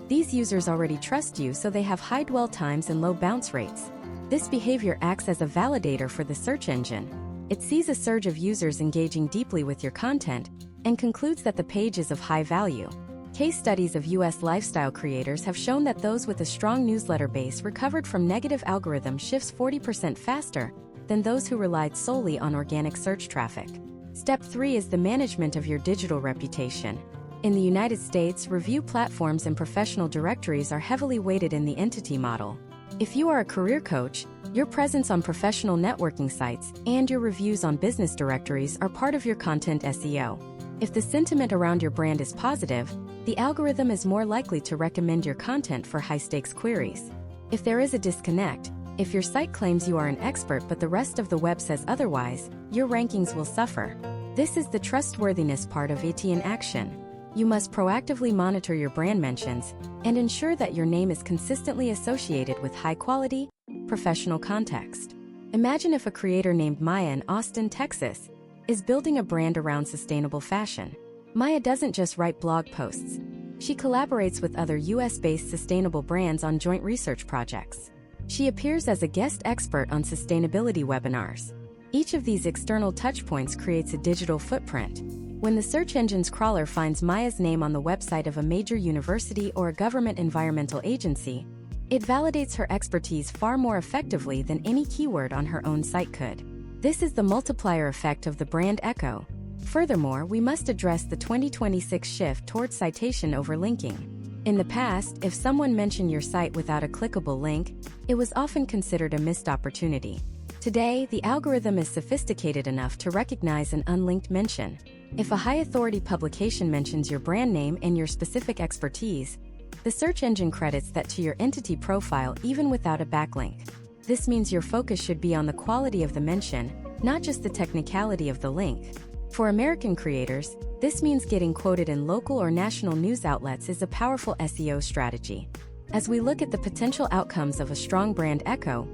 These users already trust you, so they have high dwell times and low bounce rates. This behavior acts as a validator for the search engine. It sees a surge of users engaging deeply with your content and concludes that the page is of high value. Case studies of US lifestyle creators have shown that those with a strong newsletter base recovered from negative algorithm shifts 40% faster than those who relied solely on organic search traffic. Step 3 is the management of your digital reputation. In the United States, review platforms and professional directories are heavily weighted in the entity model. If you are a career coach, your presence on professional networking sites and your reviews on business directories are part of your content SEO. If the sentiment around your brand is positive, the algorithm is more likely to recommend your content for high-stakes queries. If there is a disconnect, if your site claims you are an expert but the rest of the web says otherwise, your rankings will suffer. This is the trustworthiness part of IT in action. You must proactively monitor your brand mentions and ensure that your name is consistently associated with high-quality, professional context. Imagine if a creator named Maya in Austin, Texas, is building a brand around sustainable fashion. Maya doesn't just write blog posts. She collaborates with other US-based sustainable brands on joint research projects. She appears as a guest expert on sustainability webinars. Each of these external touchpoints creates a digital footprint. When the search engine's crawler finds Maya's name on the website of a major university or a government environmental agency, it validates her expertise far more effectively than any keyword on her own site could. This is the multiplier effect of the brand echo. Furthermore, we must address the 2026 shift toward citation over linking. In the past, if someone mentioned your site without a clickable link, it was often considered a missed opportunity. Today, the algorithm is sophisticated enough to recognize an unlinked mention. If a high-authority publication mentions your brand name and your specific expertise, the search engine credits that to your entity profile even without a backlink. This means your focus should be on the quality of the mention, not just the technicality of the link. For American creators, this means getting quoted in local or national news outlets is a powerful SEO strategy. As we look at the potential outcomes of a strong brand echo,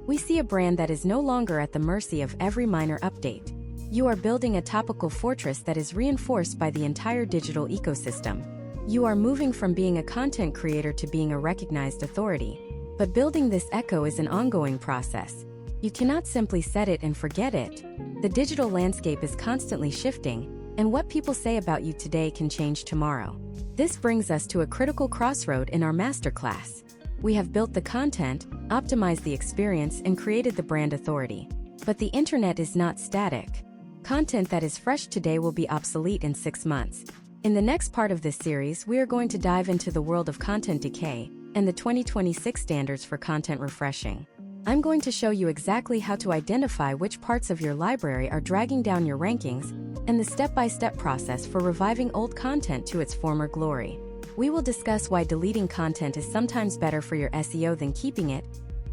we see a brand that is no longer at the mercy of every minor update. You are building a topical fortress that is reinforced by the entire digital ecosystem. You are moving from being a content creator to being a recognized authority. But building this echo is an ongoing process. You cannot simply set it and forget it. The digital landscape is constantly shifting, and what people say about you today can change tomorrow. This brings us to a critical crossroad in our masterclass. We have built the content, optimized the experience, and created the brand authority. But the internet is not static. Content that is fresh today will be obsolete in 6 months. In the next part of this series, we are going to dive into the world of content decay and the 2026 standards for content refreshing. I'm going to show you exactly how to identify which parts of your library are dragging down your rankings and the step-by-step process for reviving old content to its former glory. We will discuss why deleting content is sometimes better for your SEO than keeping it,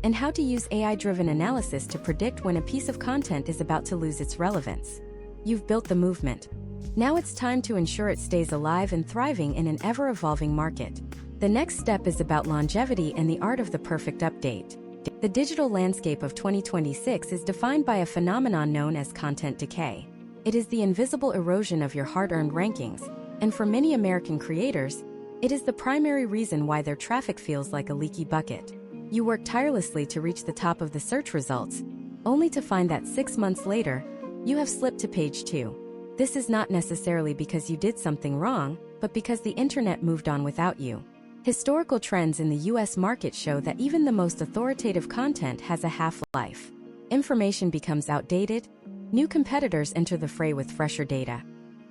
and how to use AI-driven analysis to predict when a piece of content is about to lose its relevance. You've built the movement. Now it's time to ensure it stays alive and thriving in an ever-evolving market. The next step is about longevity and the art of the perfect update. The digital landscape of 2026 is defined by a phenomenon known as content decay. It is the invisible erosion of your hard-earned rankings, and for many American creators, it is the primary reason why their traffic feels like a leaky bucket. You work tirelessly to reach the top of the search results, only to find that 6 months later, you have slipped to page 2. This is not necessarily because you did something wrong, but because the internet moved on without you. Historical trends in the US market show that even the most authoritative content has a half-life. Information becomes outdated, new competitors enter the fray with fresher data,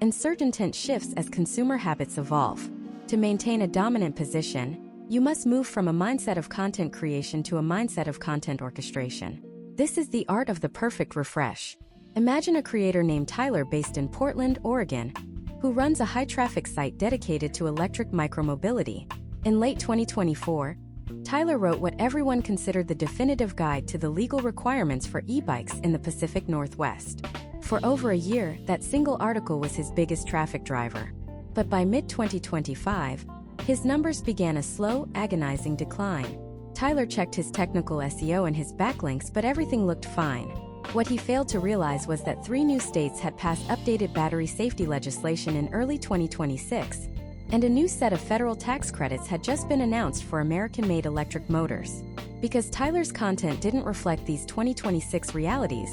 and search intent shifts as consumer habits evolve. To maintain a dominant position, you must move from a mindset of content creation to a mindset of content orchestration. This is the art of the perfect refresh. Imagine a creator named Tyler based in Portland, Oregon, who runs a high-traffic site dedicated to electric micromobility. In late 2024, Tyler wrote what everyone considered the definitive guide to the legal requirements for e-bikes in the Pacific Northwest. For over a year, that single article was his biggest traffic driver. But by mid-2025, his numbers began a slow, agonizing decline. Tyler checked his technical SEO and his backlinks, but everything looked fine. What he failed to realize was that 3 new states had passed updated battery safety legislation in early 2026, and a new set of federal tax credits had just been announced for American-made electric motors. Because Tyler's content didn't reflect these 2026 realities,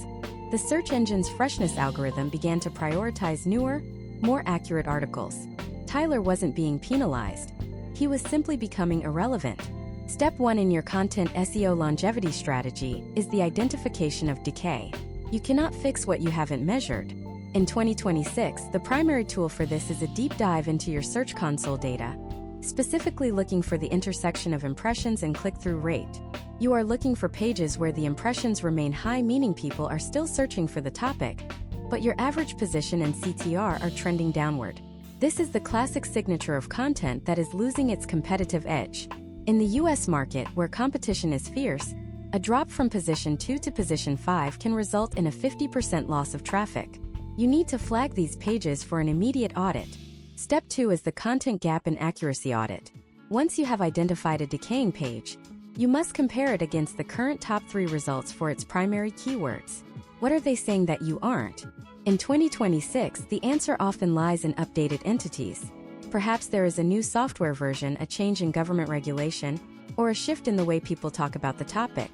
the search engine's freshness algorithm began to prioritize newer, more accurate articles. Tyler wasn't being penalized. He was simply becoming irrelevant. Step 1 in your content SEO longevity strategy is the identification of decay. You cannot fix what you haven't measured. In 2026, the primary tool for this is a deep dive into your Search Console data, specifically looking for the intersection of impressions and click-through rate. You are looking for pages where the impressions remain high, meaning people are still searching for the topic, but your average position and CTR are trending downward. This is the classic signature of content that is losing its competitive edge. In the US market, where competition is fierce, a drop from position 2 to position 5 can result in a 50% loss of traffic. You need to flag these pages for an immediate audit. Step 2 is the content gap and accuracy audit. Once you have identified a decaying page, you must compare it against the current top 3 results for its primary keywords. What are they saying that you aren't? In 2026, the answer often lies in updated entities. Perhaps there is a new software version, a change in government regulation, or a shift in the way people talk about the topic.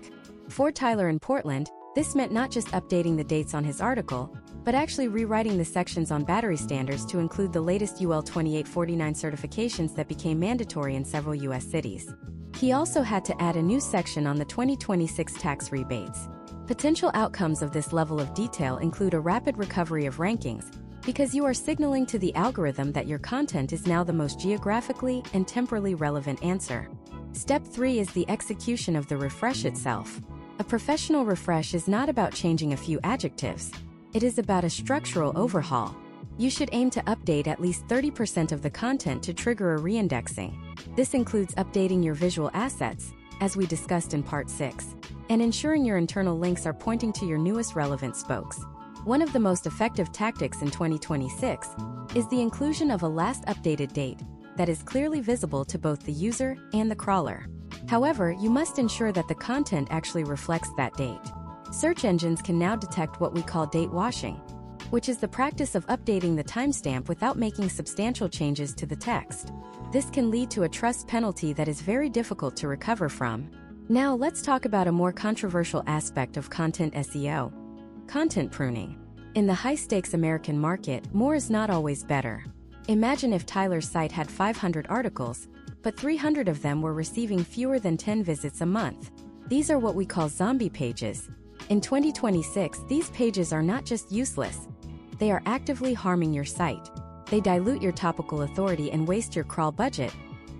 For Tyler in Portland, this meant not just updating the dates on his article, but actually rewriting the sections on battery standards to include the latest UL 2849 certifications that became mandatory in several US cities. He also had to add a new section on the 2026 tax rebates. Potential outcomes of this level of detail include a rapid recovery of rankings, because you are signaling to the algorithm that your content is now the most geographically and temporally relevant answer. Step 3 is the execution of the refresh itself. A professional refresh is not about changing a few adjectives. It is about a structural overhaul. You should aim to update at least 30% of the content to trigger a reindexing. This includes updating your visual assets, as we discussed in Part 6, and ensuring your internal links are pointing to your newest relevant spokes. One of the most effective tactics in 2026 is the inclusion of a last updated date that is clearly visible to both the user and the crawler. However, you must ensure that the content actually reflects that date. Search engines can now detect what we call date washing, which is the practice of updating the timestamp without making substantial changes to the text. This can lead to a trust penalty that is very difficult to recover from. Now let's talk about a more controversial aspect of content SEO: content pruning. In the high-stakes American market, more is not always better. Imagine if Tyler's site had 500 articles, but 300 of them were receiving fewer than 10 visits a month. These are what we call zombie pages. In 2026, these pages are not just useless, they are actively harming your site. They dilute your topical authority and waste your crawl budget,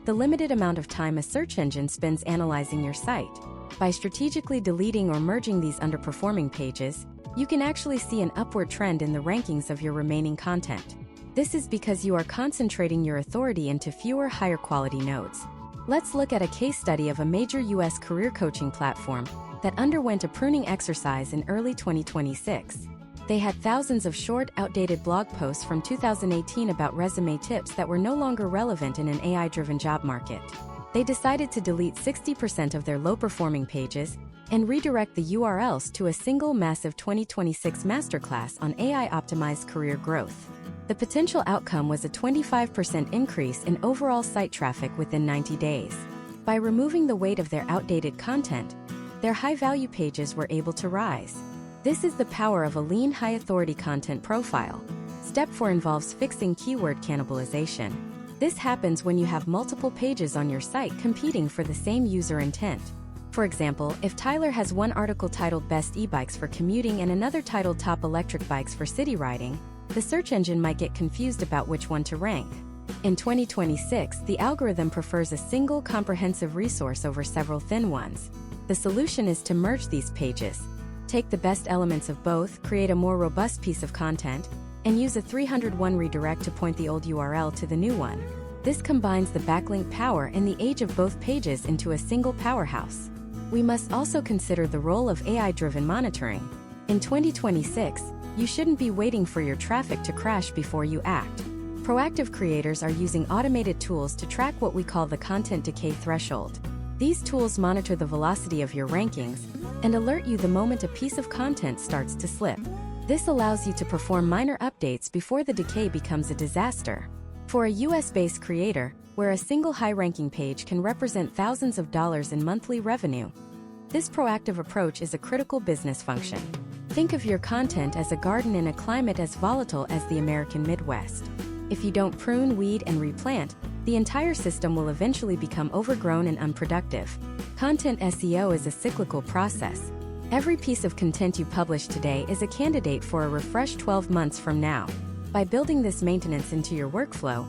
the limited amount of time a search engine spends analyzing your site. By strategically deleting or merging these underperforming pages, you can actually see an upward trend in the rankings of your remaining content. This is because you are concentrating your authority into fewer, higher quality nodes. Let's look at a case study of a major US career coaching platform that underwent a pruning exercise in early 2026. They had thousands of short, outdated blog posts from 2018 about resume tips that were no longer relevant in an AI-driven job market. They decided to delete 60% of their low-performing pages and redirect the URLs to a single massive 2026 masterclass on AI-optimized career growth. The potential outcome was a 25% increase in overall site traffic within 90 days. By removing the weight of their outdated content, their high-value pages were able to rise. This is the power of a lean, high-authority content profile. Step 4 involves fixing keyword cannibalization. This happens when you have multiple pages on your site competing for the same user intent. For example, if Tyler has one article titled Best E-Bikes for Commuting and another titled Top Electric Bikes for City Riding, the search engine might get confused about which one to rank. In 2026, the algorithm prefers a single comprehensive resource over several thin ones. The solution is to merge these pages. Take the best elements of both, create a more robust piece of content, and use a 301 redirect to point the old URL to the new one. This combines the backlink power and the age of both pages into a single powerhouse. We must also consider the role of AI-driven monitoring. In 2026, you shouldn't be waiting for your traffic to crash before you act. Proactive creators are using automated tools to track what we call the content decay threshold. These tools monitor the velocity of your rankings and alert you the moment a piece of content starts to slip. This allows you to perform minor updates before the decay becomes a disaster. For a US-based creator, where a single high-ranking page can represent thousands of dollars in monthly revenue, this proactive approach is a critical business function. Think of your content as a garden in a climate as volatile as the American Midwest. If you don't prune, weed, and replant, the entire system will eventually become overgrown and unproductive. Content SEO is a cyclical process. Every piece of content you publish today is a candidate for a refresh 12 months from now. By building this maintenance into your workflow,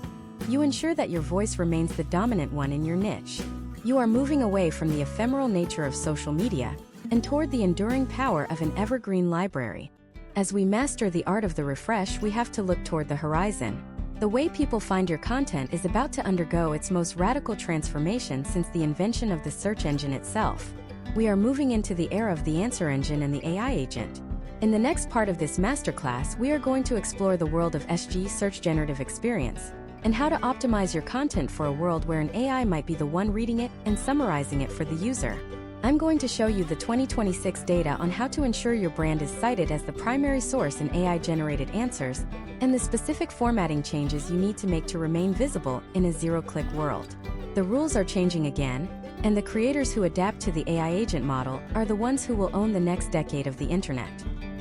you ensure that your voice remains the dominant one in your niche. You are moving away from the ephemeral nature of social media and toward the enduring power of an evergreen library. As we master the art of the refresh, we have to look toward the horizon. The way people find your content is about to undergo its most radical transformation since the invention of the search engine itself. We are moving into the era of the answer engine and the AI agent. In the next part of this masterclass, we are going to explore the world of SG, Search Generative Experience, and how to optimize your content for a world where an AI might be the one reading it and summarizing it for the user. I'm going to show you the 2026 data on how to ensure your brand is cited as the primary source in AI-generated answers, and the specific formatting changes you need to make to remain visible in a zero-click world. The rules are changing again, and the creators who adapt to the AI agent model are the ones who will own the next decade of the internet.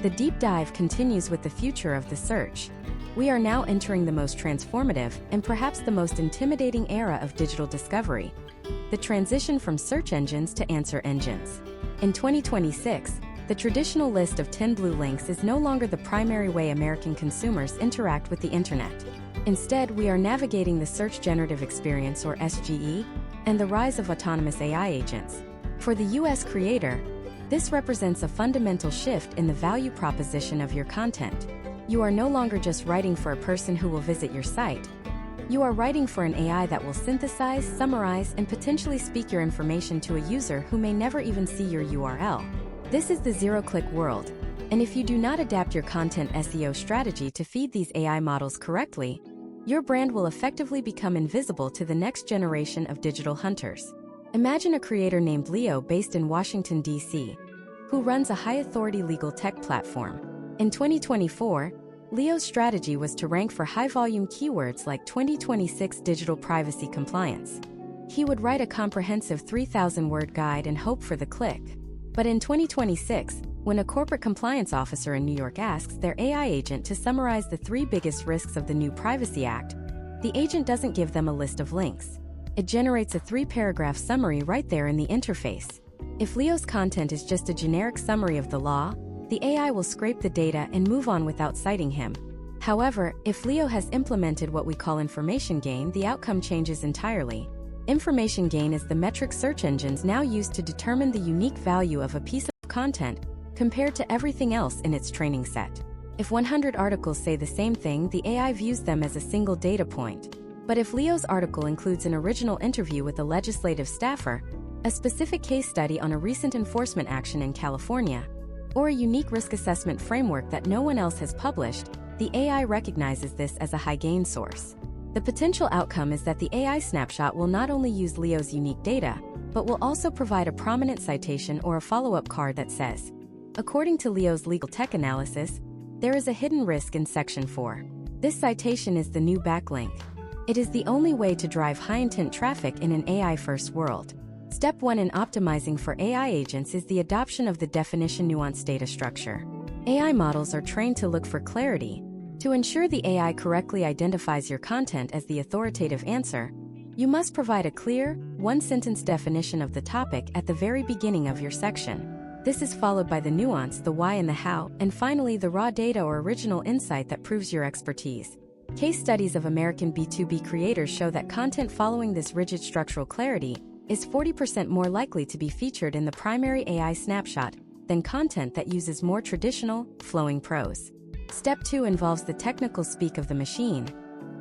The deep dive continues with the future of the search. We are now entering the most transformative and perhaps the most intimidating era of digital discovery: the transition from search engines to answer engines. In 2026, the traditional list of 10 blue links is no longer the primary way American consumers interact with the internet. Instead, we are navigating the Search Generative Experience, or SGE, and the rise of autonomous AI agents. For the US creator, this represents a fundamental shift in the value proposition of your content. You are no longer just writing for a person who will visit your site. You are writing for an AI that will synthesize, summarize, and potentially speak your information to a user who may never even see your URL. This is the zero-click world, and if you do not adapt your content SEO strategy to feed these AI models correctly, your brand will effectively become invisible to the next generation of digital hunters. Imagine a creator named Leo based in Washington, D.C., who runs a high-authority legal tech platform. In 2024, Leo's strategy was to rank for high-volume keywords like 2026 digital privacy compliance. He would write a comprehensive 3,000-word guide and hope for the click. But in 2026, when a corporate compliance officer in New York asks their AI agent to summarize the 3 biggest risks of the new Privacy Act, the agent doesn't give them a list of links. It generates a 3-paragraph summary right there in the interface. If Leo's content is just a generic summary of the law, the AI will scrape the data and move on without citing him. However, if Leo has implemented what we call information gain, the outcome changes entirely. Information gain is the metric search engines now use to determine the unique value of a piece of content compared to everything else in its training set. If 100 articles say the same thing, the AI views them as a single data point. But if Leo's article includes an original interview with a legislative staffer, a specific case study on a recent enforcement action in California, or a unique risk assessment framework that no one else has published, the AI recognizes this as a high-gain source. The potential outcome is that the AI snapshot will not only use Leo's unique data, but will also provide a prominent citation or a follow-up card that says, according to Leo's legal tech analysis, there is a hidden risk in Section 4. This citation is the new backlink. It is the only way to drive high-intent traffic in an AI-first world. Step 1 in optimizing for AI agents is the adoption of the definition nuance data structure. AI models are trained to look for clarity. To ensure the AI correctly identifies your content as the authoritative answer, you must provide a clear, one-sentence definition of the topic at the very beginning of your section. This is followed by the nuance, the why and the how, and finally the raw data or original insight that proves your expertise. Case studies of American B2B creators show that content following this rigid structural clarity is 40% more likely to be featured in the primary AI snapshot than content that uses more traditional, flowing prose. Step 2 involves the technical speak of the machine.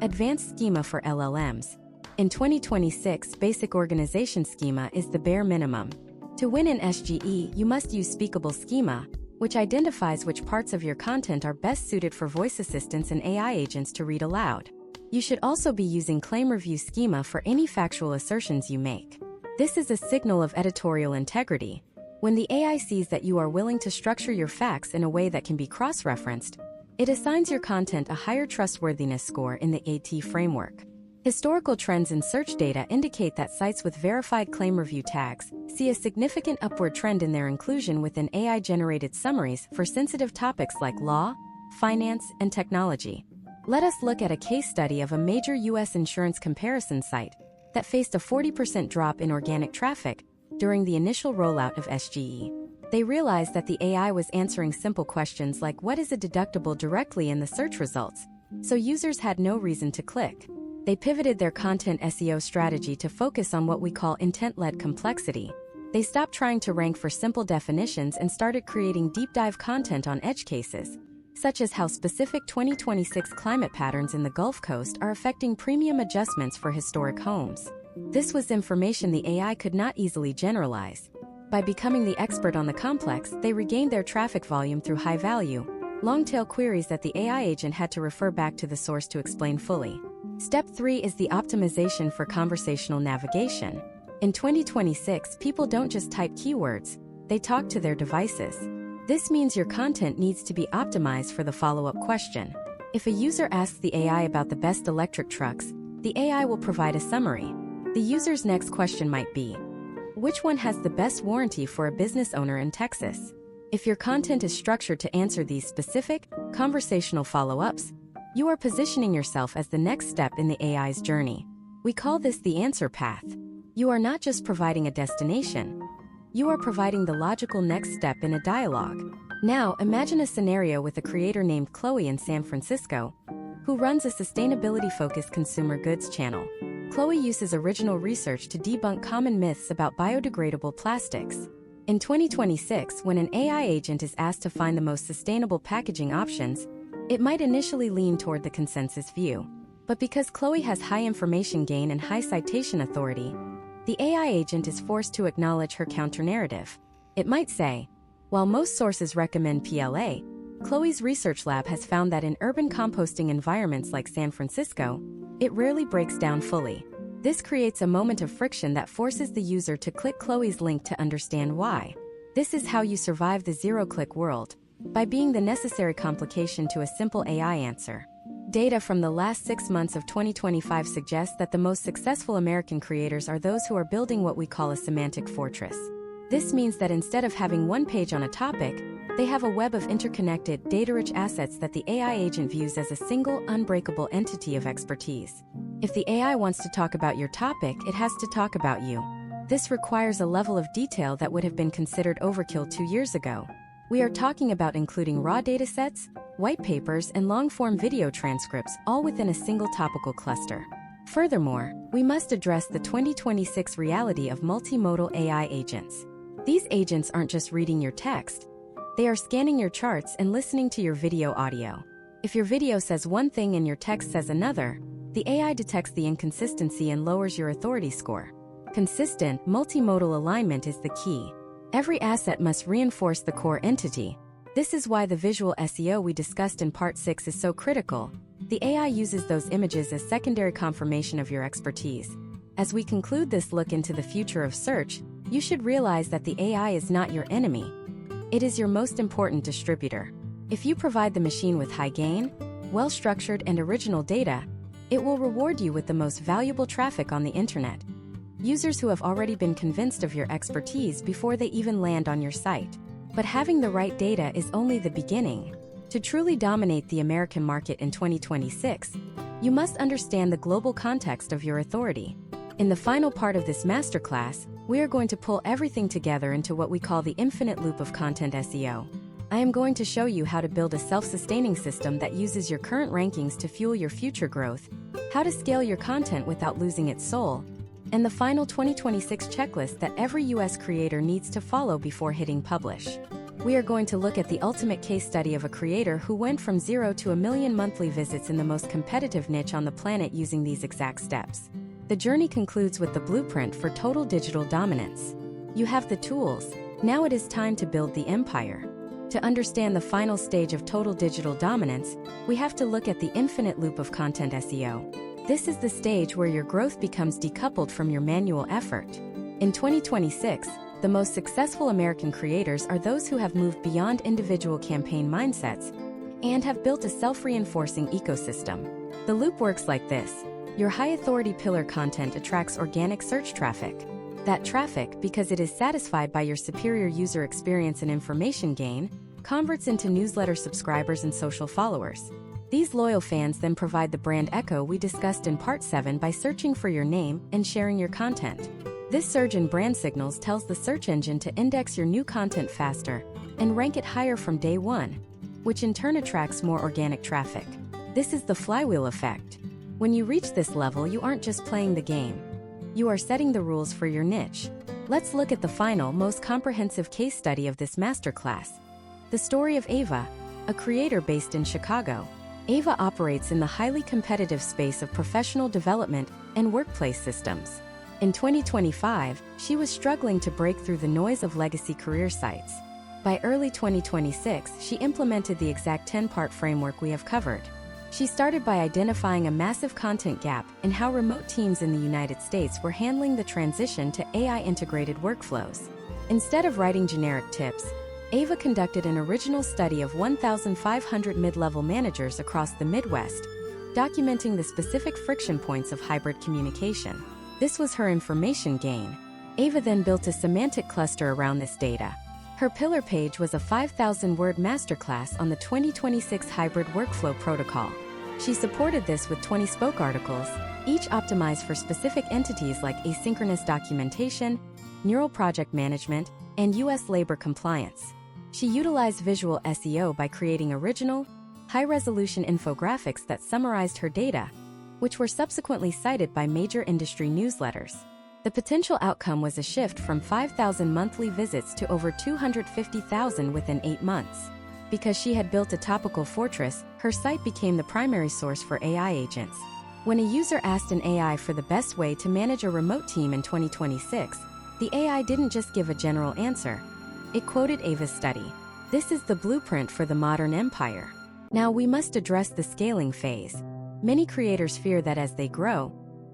Advanced schema for LLMs. In 2026, basic organization schema is the bare minimum. To win in SGE, you must use speakable schema, which identifies which parts of your content are best suited for voice assistants and AI agents to read aloud. You should also be using claim review schema for any factual assertions you make. This is a signal of editorial integrity. When the AI sees that you are willing to structure your facts in a way that can be cross-referenced, it assigns your content a higher trustworthiness score in the AT framework. Historical trends in search data indicate that sites with verified claim review tags see a significant upward trend in their inclusion within AI-generated summaries for sensitive topics like law, finance, and technology. Let us look at a case study of a major U.S. insurance comparison site that faced a 40% drop in organic traffic during the initial rollout of SGE. They realized that the AI was answering simple questions like what is a deductible directly in the search results, so users had no reason to click. They pivoted their content SEO strategy to focus on what we call intent-led complexity. They stopped trying to rank for simple definitions and started creating deep-dive content on edge cases, such as how specific 2026 climate patterns in the Gulf Coast are affecting premium adjustments for historic homes. This was information the AI could not easily generalize. By becoming the expert on the complex, they regained their traffic volume through high-value, long-tail queries that the AI agent had to refer back to the source to explain fully. Step 3 is the optimization for conversational navigation. In 2026, people don't just type keywords, they talk to their devices. This means your content needs to be optimized for the follow-up question. If a user asks the AI about the best electric trucks, the AI will provide a summary. The user's next question might be, which one has the best warranty for a business owner in Texas? If your content is structured to answer these specific, conversational follow-ups, you are positioning yourself as the next step in the AI's journey. We call this the answer path. You are not just providing a destination, you are providing the logical next step in a dialogue. Now, imagine a scenario with a creator named Chloe in San Francisco, who runs a sustainability-focused consumer goods channel. Chloe uses original research to debunk common myths about biodegradable plastics. In 2026, when an AI agent is asked to find the most sustainable packaging options, it might initially lean toward the consensus view. But because Chloe has high information gain and high citation authority, the AI agent is forced to acknowledge her counter-narrative. It might say, while most sources recommend PLA, Chloe's research lab has found that in urban composting environments like San Francisco, it rarely breaks down fully. This creates a moment of friction that forces the user to click Chloe's link to understand why. This is how you survive the zero-click world, by being the necessary complication to a simple AI answer. Data from the last 6 months of 2025 suggests that the most successful American creators are those who are building what we call a semantic fortress. This means that instead of having one page on a topic, they have a web of interconnected, data-rich assets that the AI agent views as a single, unbreakable entity of expertise. If the AI wants to talk about your topic, it has to talk about you. This requires a level of detail that would have been considered overkill 2 years ago. We are talking about including raw datasets, white papers, and long-form video transcripts, all within a single topical cluster. Furthermore, we must address the 2026 reality of multimodal AI agents. These agents aren't just reading your text. They are scanning your charts and listening to your video audio. If your video says one thing and your text says another, the AI detects the inconsistency and lowers your authority score. Consistent, multimodal alignment is the key. Every asset must reinforce the core entity. This is why the visual SEO we discussed in Part 6 is so critical. The AI uses those images as secondary confirmation of your expertise. As we conclude this look into the future of search, you should realize that the AI is not your enemy. It is your most important distributor. If you provide the machine with high-gain, well-structured, and original data, it will reward you with the most valuable traffic on the internet. Users who have already been convinced of your expertise before they even land on your site. But having the right data is only the beginning. To truly dominate the American market in 2026, you must understand the global context of your authority. In the final part of this masterclass, we are going to pull everything together into what we call the infinite loop of content SEO. I am going to show you how to build a self-sustaining system that uses your current rankings to fuel your future growth, how to scale your content without losing its soul, and the final 2026 checklist that every US creator needs to follow before hitting publish. We are going to look at the ultimate case study of a creator who went from 0 to 1 million monthly visits in the most competitive niche on the planet using these exact steps. The journey concludes with the blueprint for total digital dominance. You have the tools. Now it is time to build the empire. To understand the final stage of total digital dominance, we have to look at the infinite loop of content SEO. This is the stage where your growth becomes decoupled from your manual effort. In 2026, the most successful American creators are those who have moved beyond individual campaign mindsets and have built a self-reinforcing ecosystem. The loop works like this. Your high-authority pillar content attracts organic search traffic. That traffic, because it is satisfied by your superior user experience and information gain, converts into newsletter subscribers and social followers. These loyal fans then provide the brand echo we discussed in Part 7 by searching for your name and sharing your content. This surge in brand signals tells the search engine to index your new content faster and rank it higher from day one, which in turn attracts more organic traffic. This is the flywheel effect. When you reach this level, you aren't just playing the game. You are setting the rules for your niche. Let's look at the final, most comprehensive case study of this masterclass. The story of Ava, a creator based in Chicago. Ava operates in the highly competitive space of professional development and workplace systems. In 2025, she was struggling to break through the noise of legacy career sites. By early 2026, she implemented the exact 10-part framework we have covered. She started by identifying a massive content gap in how remote teams in the United States were handling the transition to AI-integrated workflows. Instead of writing generic tips, Ava conducted an original study of 1,500 mid-level managers across the Midwest, documenting the specific friction points of hybrid communication. This was her information gain. Ava then built a semantic cluster around this data. Her pillar page was a 5,000-word masterclass on the 2026 hybrid workflow protocol. She supported this with 20 spoke articles, each optimized for specific entities like asynchronous documentation, neural project management, and U.S. labor compliance. She utilized visual SEO by creating original, high-resolution infographics that summarized her data, which were subsequently cited by major industry newsletters. The potential outcome was a shift from 5,000 monthly visits to over 250,000 within 8 months. Because she had built a topical fortress, her site became the primary source for AI agents. When a user asked an AI for the best way to manage a remote team in 2026, the AI didn't just give a general answer. It quoted Ava's study. This is the blueprint for the modern empire. Now we must address the scaling phase. Many creators fear that as they grow,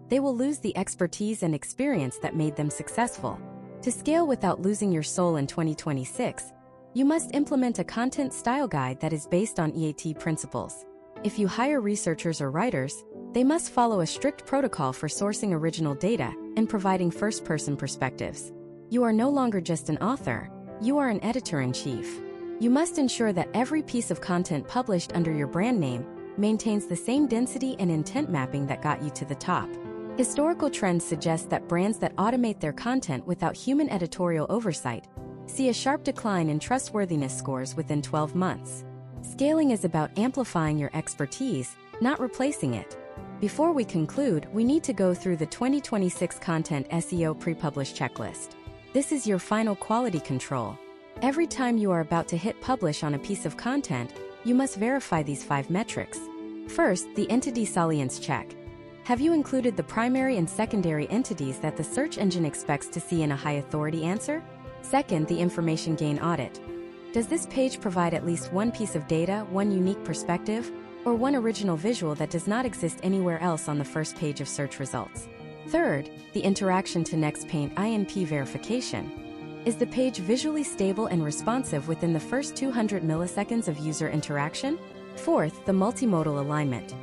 they will lose the expertise and experience that made them successful. To scale without losing your soul in 2026, you must implement a content style guide that is based on EAT principles. If you hire researchers or writers, they must follow a strict protocol for sourcing original data and providing first-person perspectives. You are no longer just an author, you are an editor-in-chief. You must ensure that every piece of content published under your brand name maintains the same density and intent mapping that got you to the top. Historical trends suggest that brands that automate their content without human editorial oversight see a sharp decline in trustworthiness scores within 12 months. Scaling is about amplifying your expertise, not replacing it. Before we conclude, we need to go through the 2026 Content SEO pre-publish checklist. This is your final quality control. Every time you are about to hit publish on a piece of content, you must verify these 5 metrics. First, the entity salience check. Have you included the primary and secondary entities that the search engine expects to see in a high-authority answer? Second, the information gain audit. Does this page provide at least one piece of data, one unique perspective, or one original visual that does not exist anywhere else on the first page of search results? Third, the interaction to next paint INP verification. Is the page visually stable and responsive within the first 200 milliseconds of user interaction? Fourth, the multimodal alignment.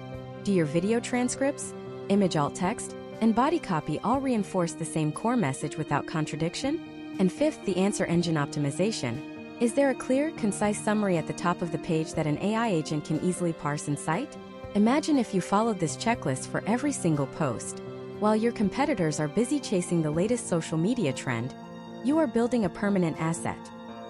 Do your video transcripts, image alt text, and body copy all reinforce the same core message without contradiction? And fifth, the answer engine optimization. Is there a clear, concise summary at the top of the page that an AI agent can easily parse and cite? Imagine if you followed this checklist for every single post. While your competitors are busy chasing the latest social media trend, you are building a permanent asset.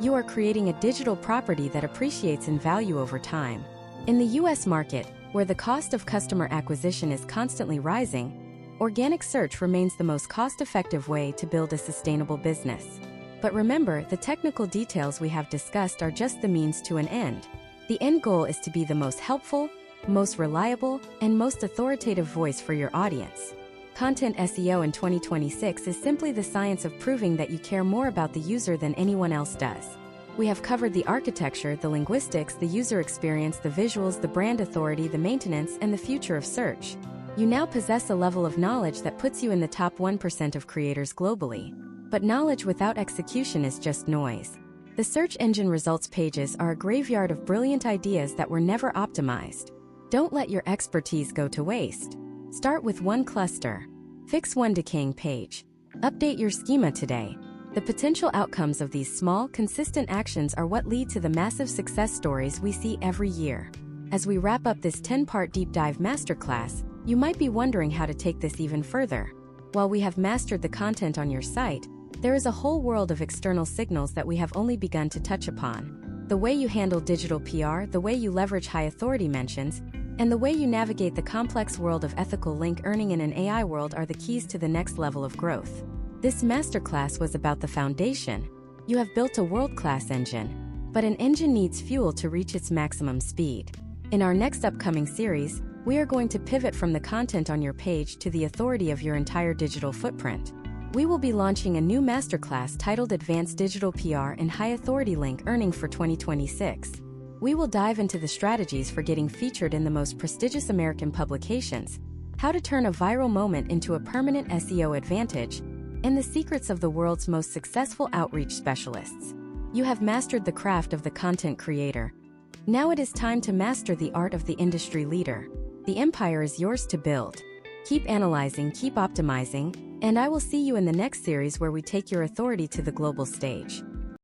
You are creating a digital property that appreciates in value over time. In the US market, where the cost of customer acquisition is constantly rising, organic search remains the most cost-effective way to build a sustainable business. But remember, the technical details we have discussed are just the means to an end. The end goal is to be the most helpful, most reliable, and most authoritative voice for your audience. Content SEO in 2026 is simply the science of proving that you care more about the user than anyone else does. We have covered the architecture, the linguistics, the user experience, the visuals, the brand authority, the maintenance, and the future of search. You now possess a level of knowledge that puts you in the top 1% of creators globally. But knowledge without execution is just noise. The search engine results pages are a graveyard of brilliant ideas that were never optimized. Don't let your expertise go to waste. Start with one cluster. Fix one decaying page. Update your schema today. The potential outcomes of these small, consistent actions are what lead to the massive success stories we see every year. As we wrap up this 10-part deep dive masterclass, you might be wondering how to take this even further. While we have mastered the content on your site, there is a whole world of external signals that we have only begun to touch upon. The way you handle digital PR, the way you leverage high-authority mentions, and the way you navigate the complex world of ethical link earning in an AI world are the keys to the next level of growth. This masterclass was about the foundation. You have built a world-class engine, but an engine needs fuel to reach its maximum speed. In our next upcoming series, we are going to pivot from the content on your page to the authority of your entire digital footprint. We will be launching a new masterclass titled Advanced Digital PR and High Authority Link Earning for 2026. We will dive into the strategies for getting featured in the most prestigious American publications, how to turn a viral moment into a permanent SEO advantage, and the secrets of the world's most successful outreach specialists. You have mastered the craft of the content creator. Now it is time to master the art of the industry leader. The empire is yours to build. Keep analyzing, keep optimizing, and I will see you in the next series where we take your authority to the global stage.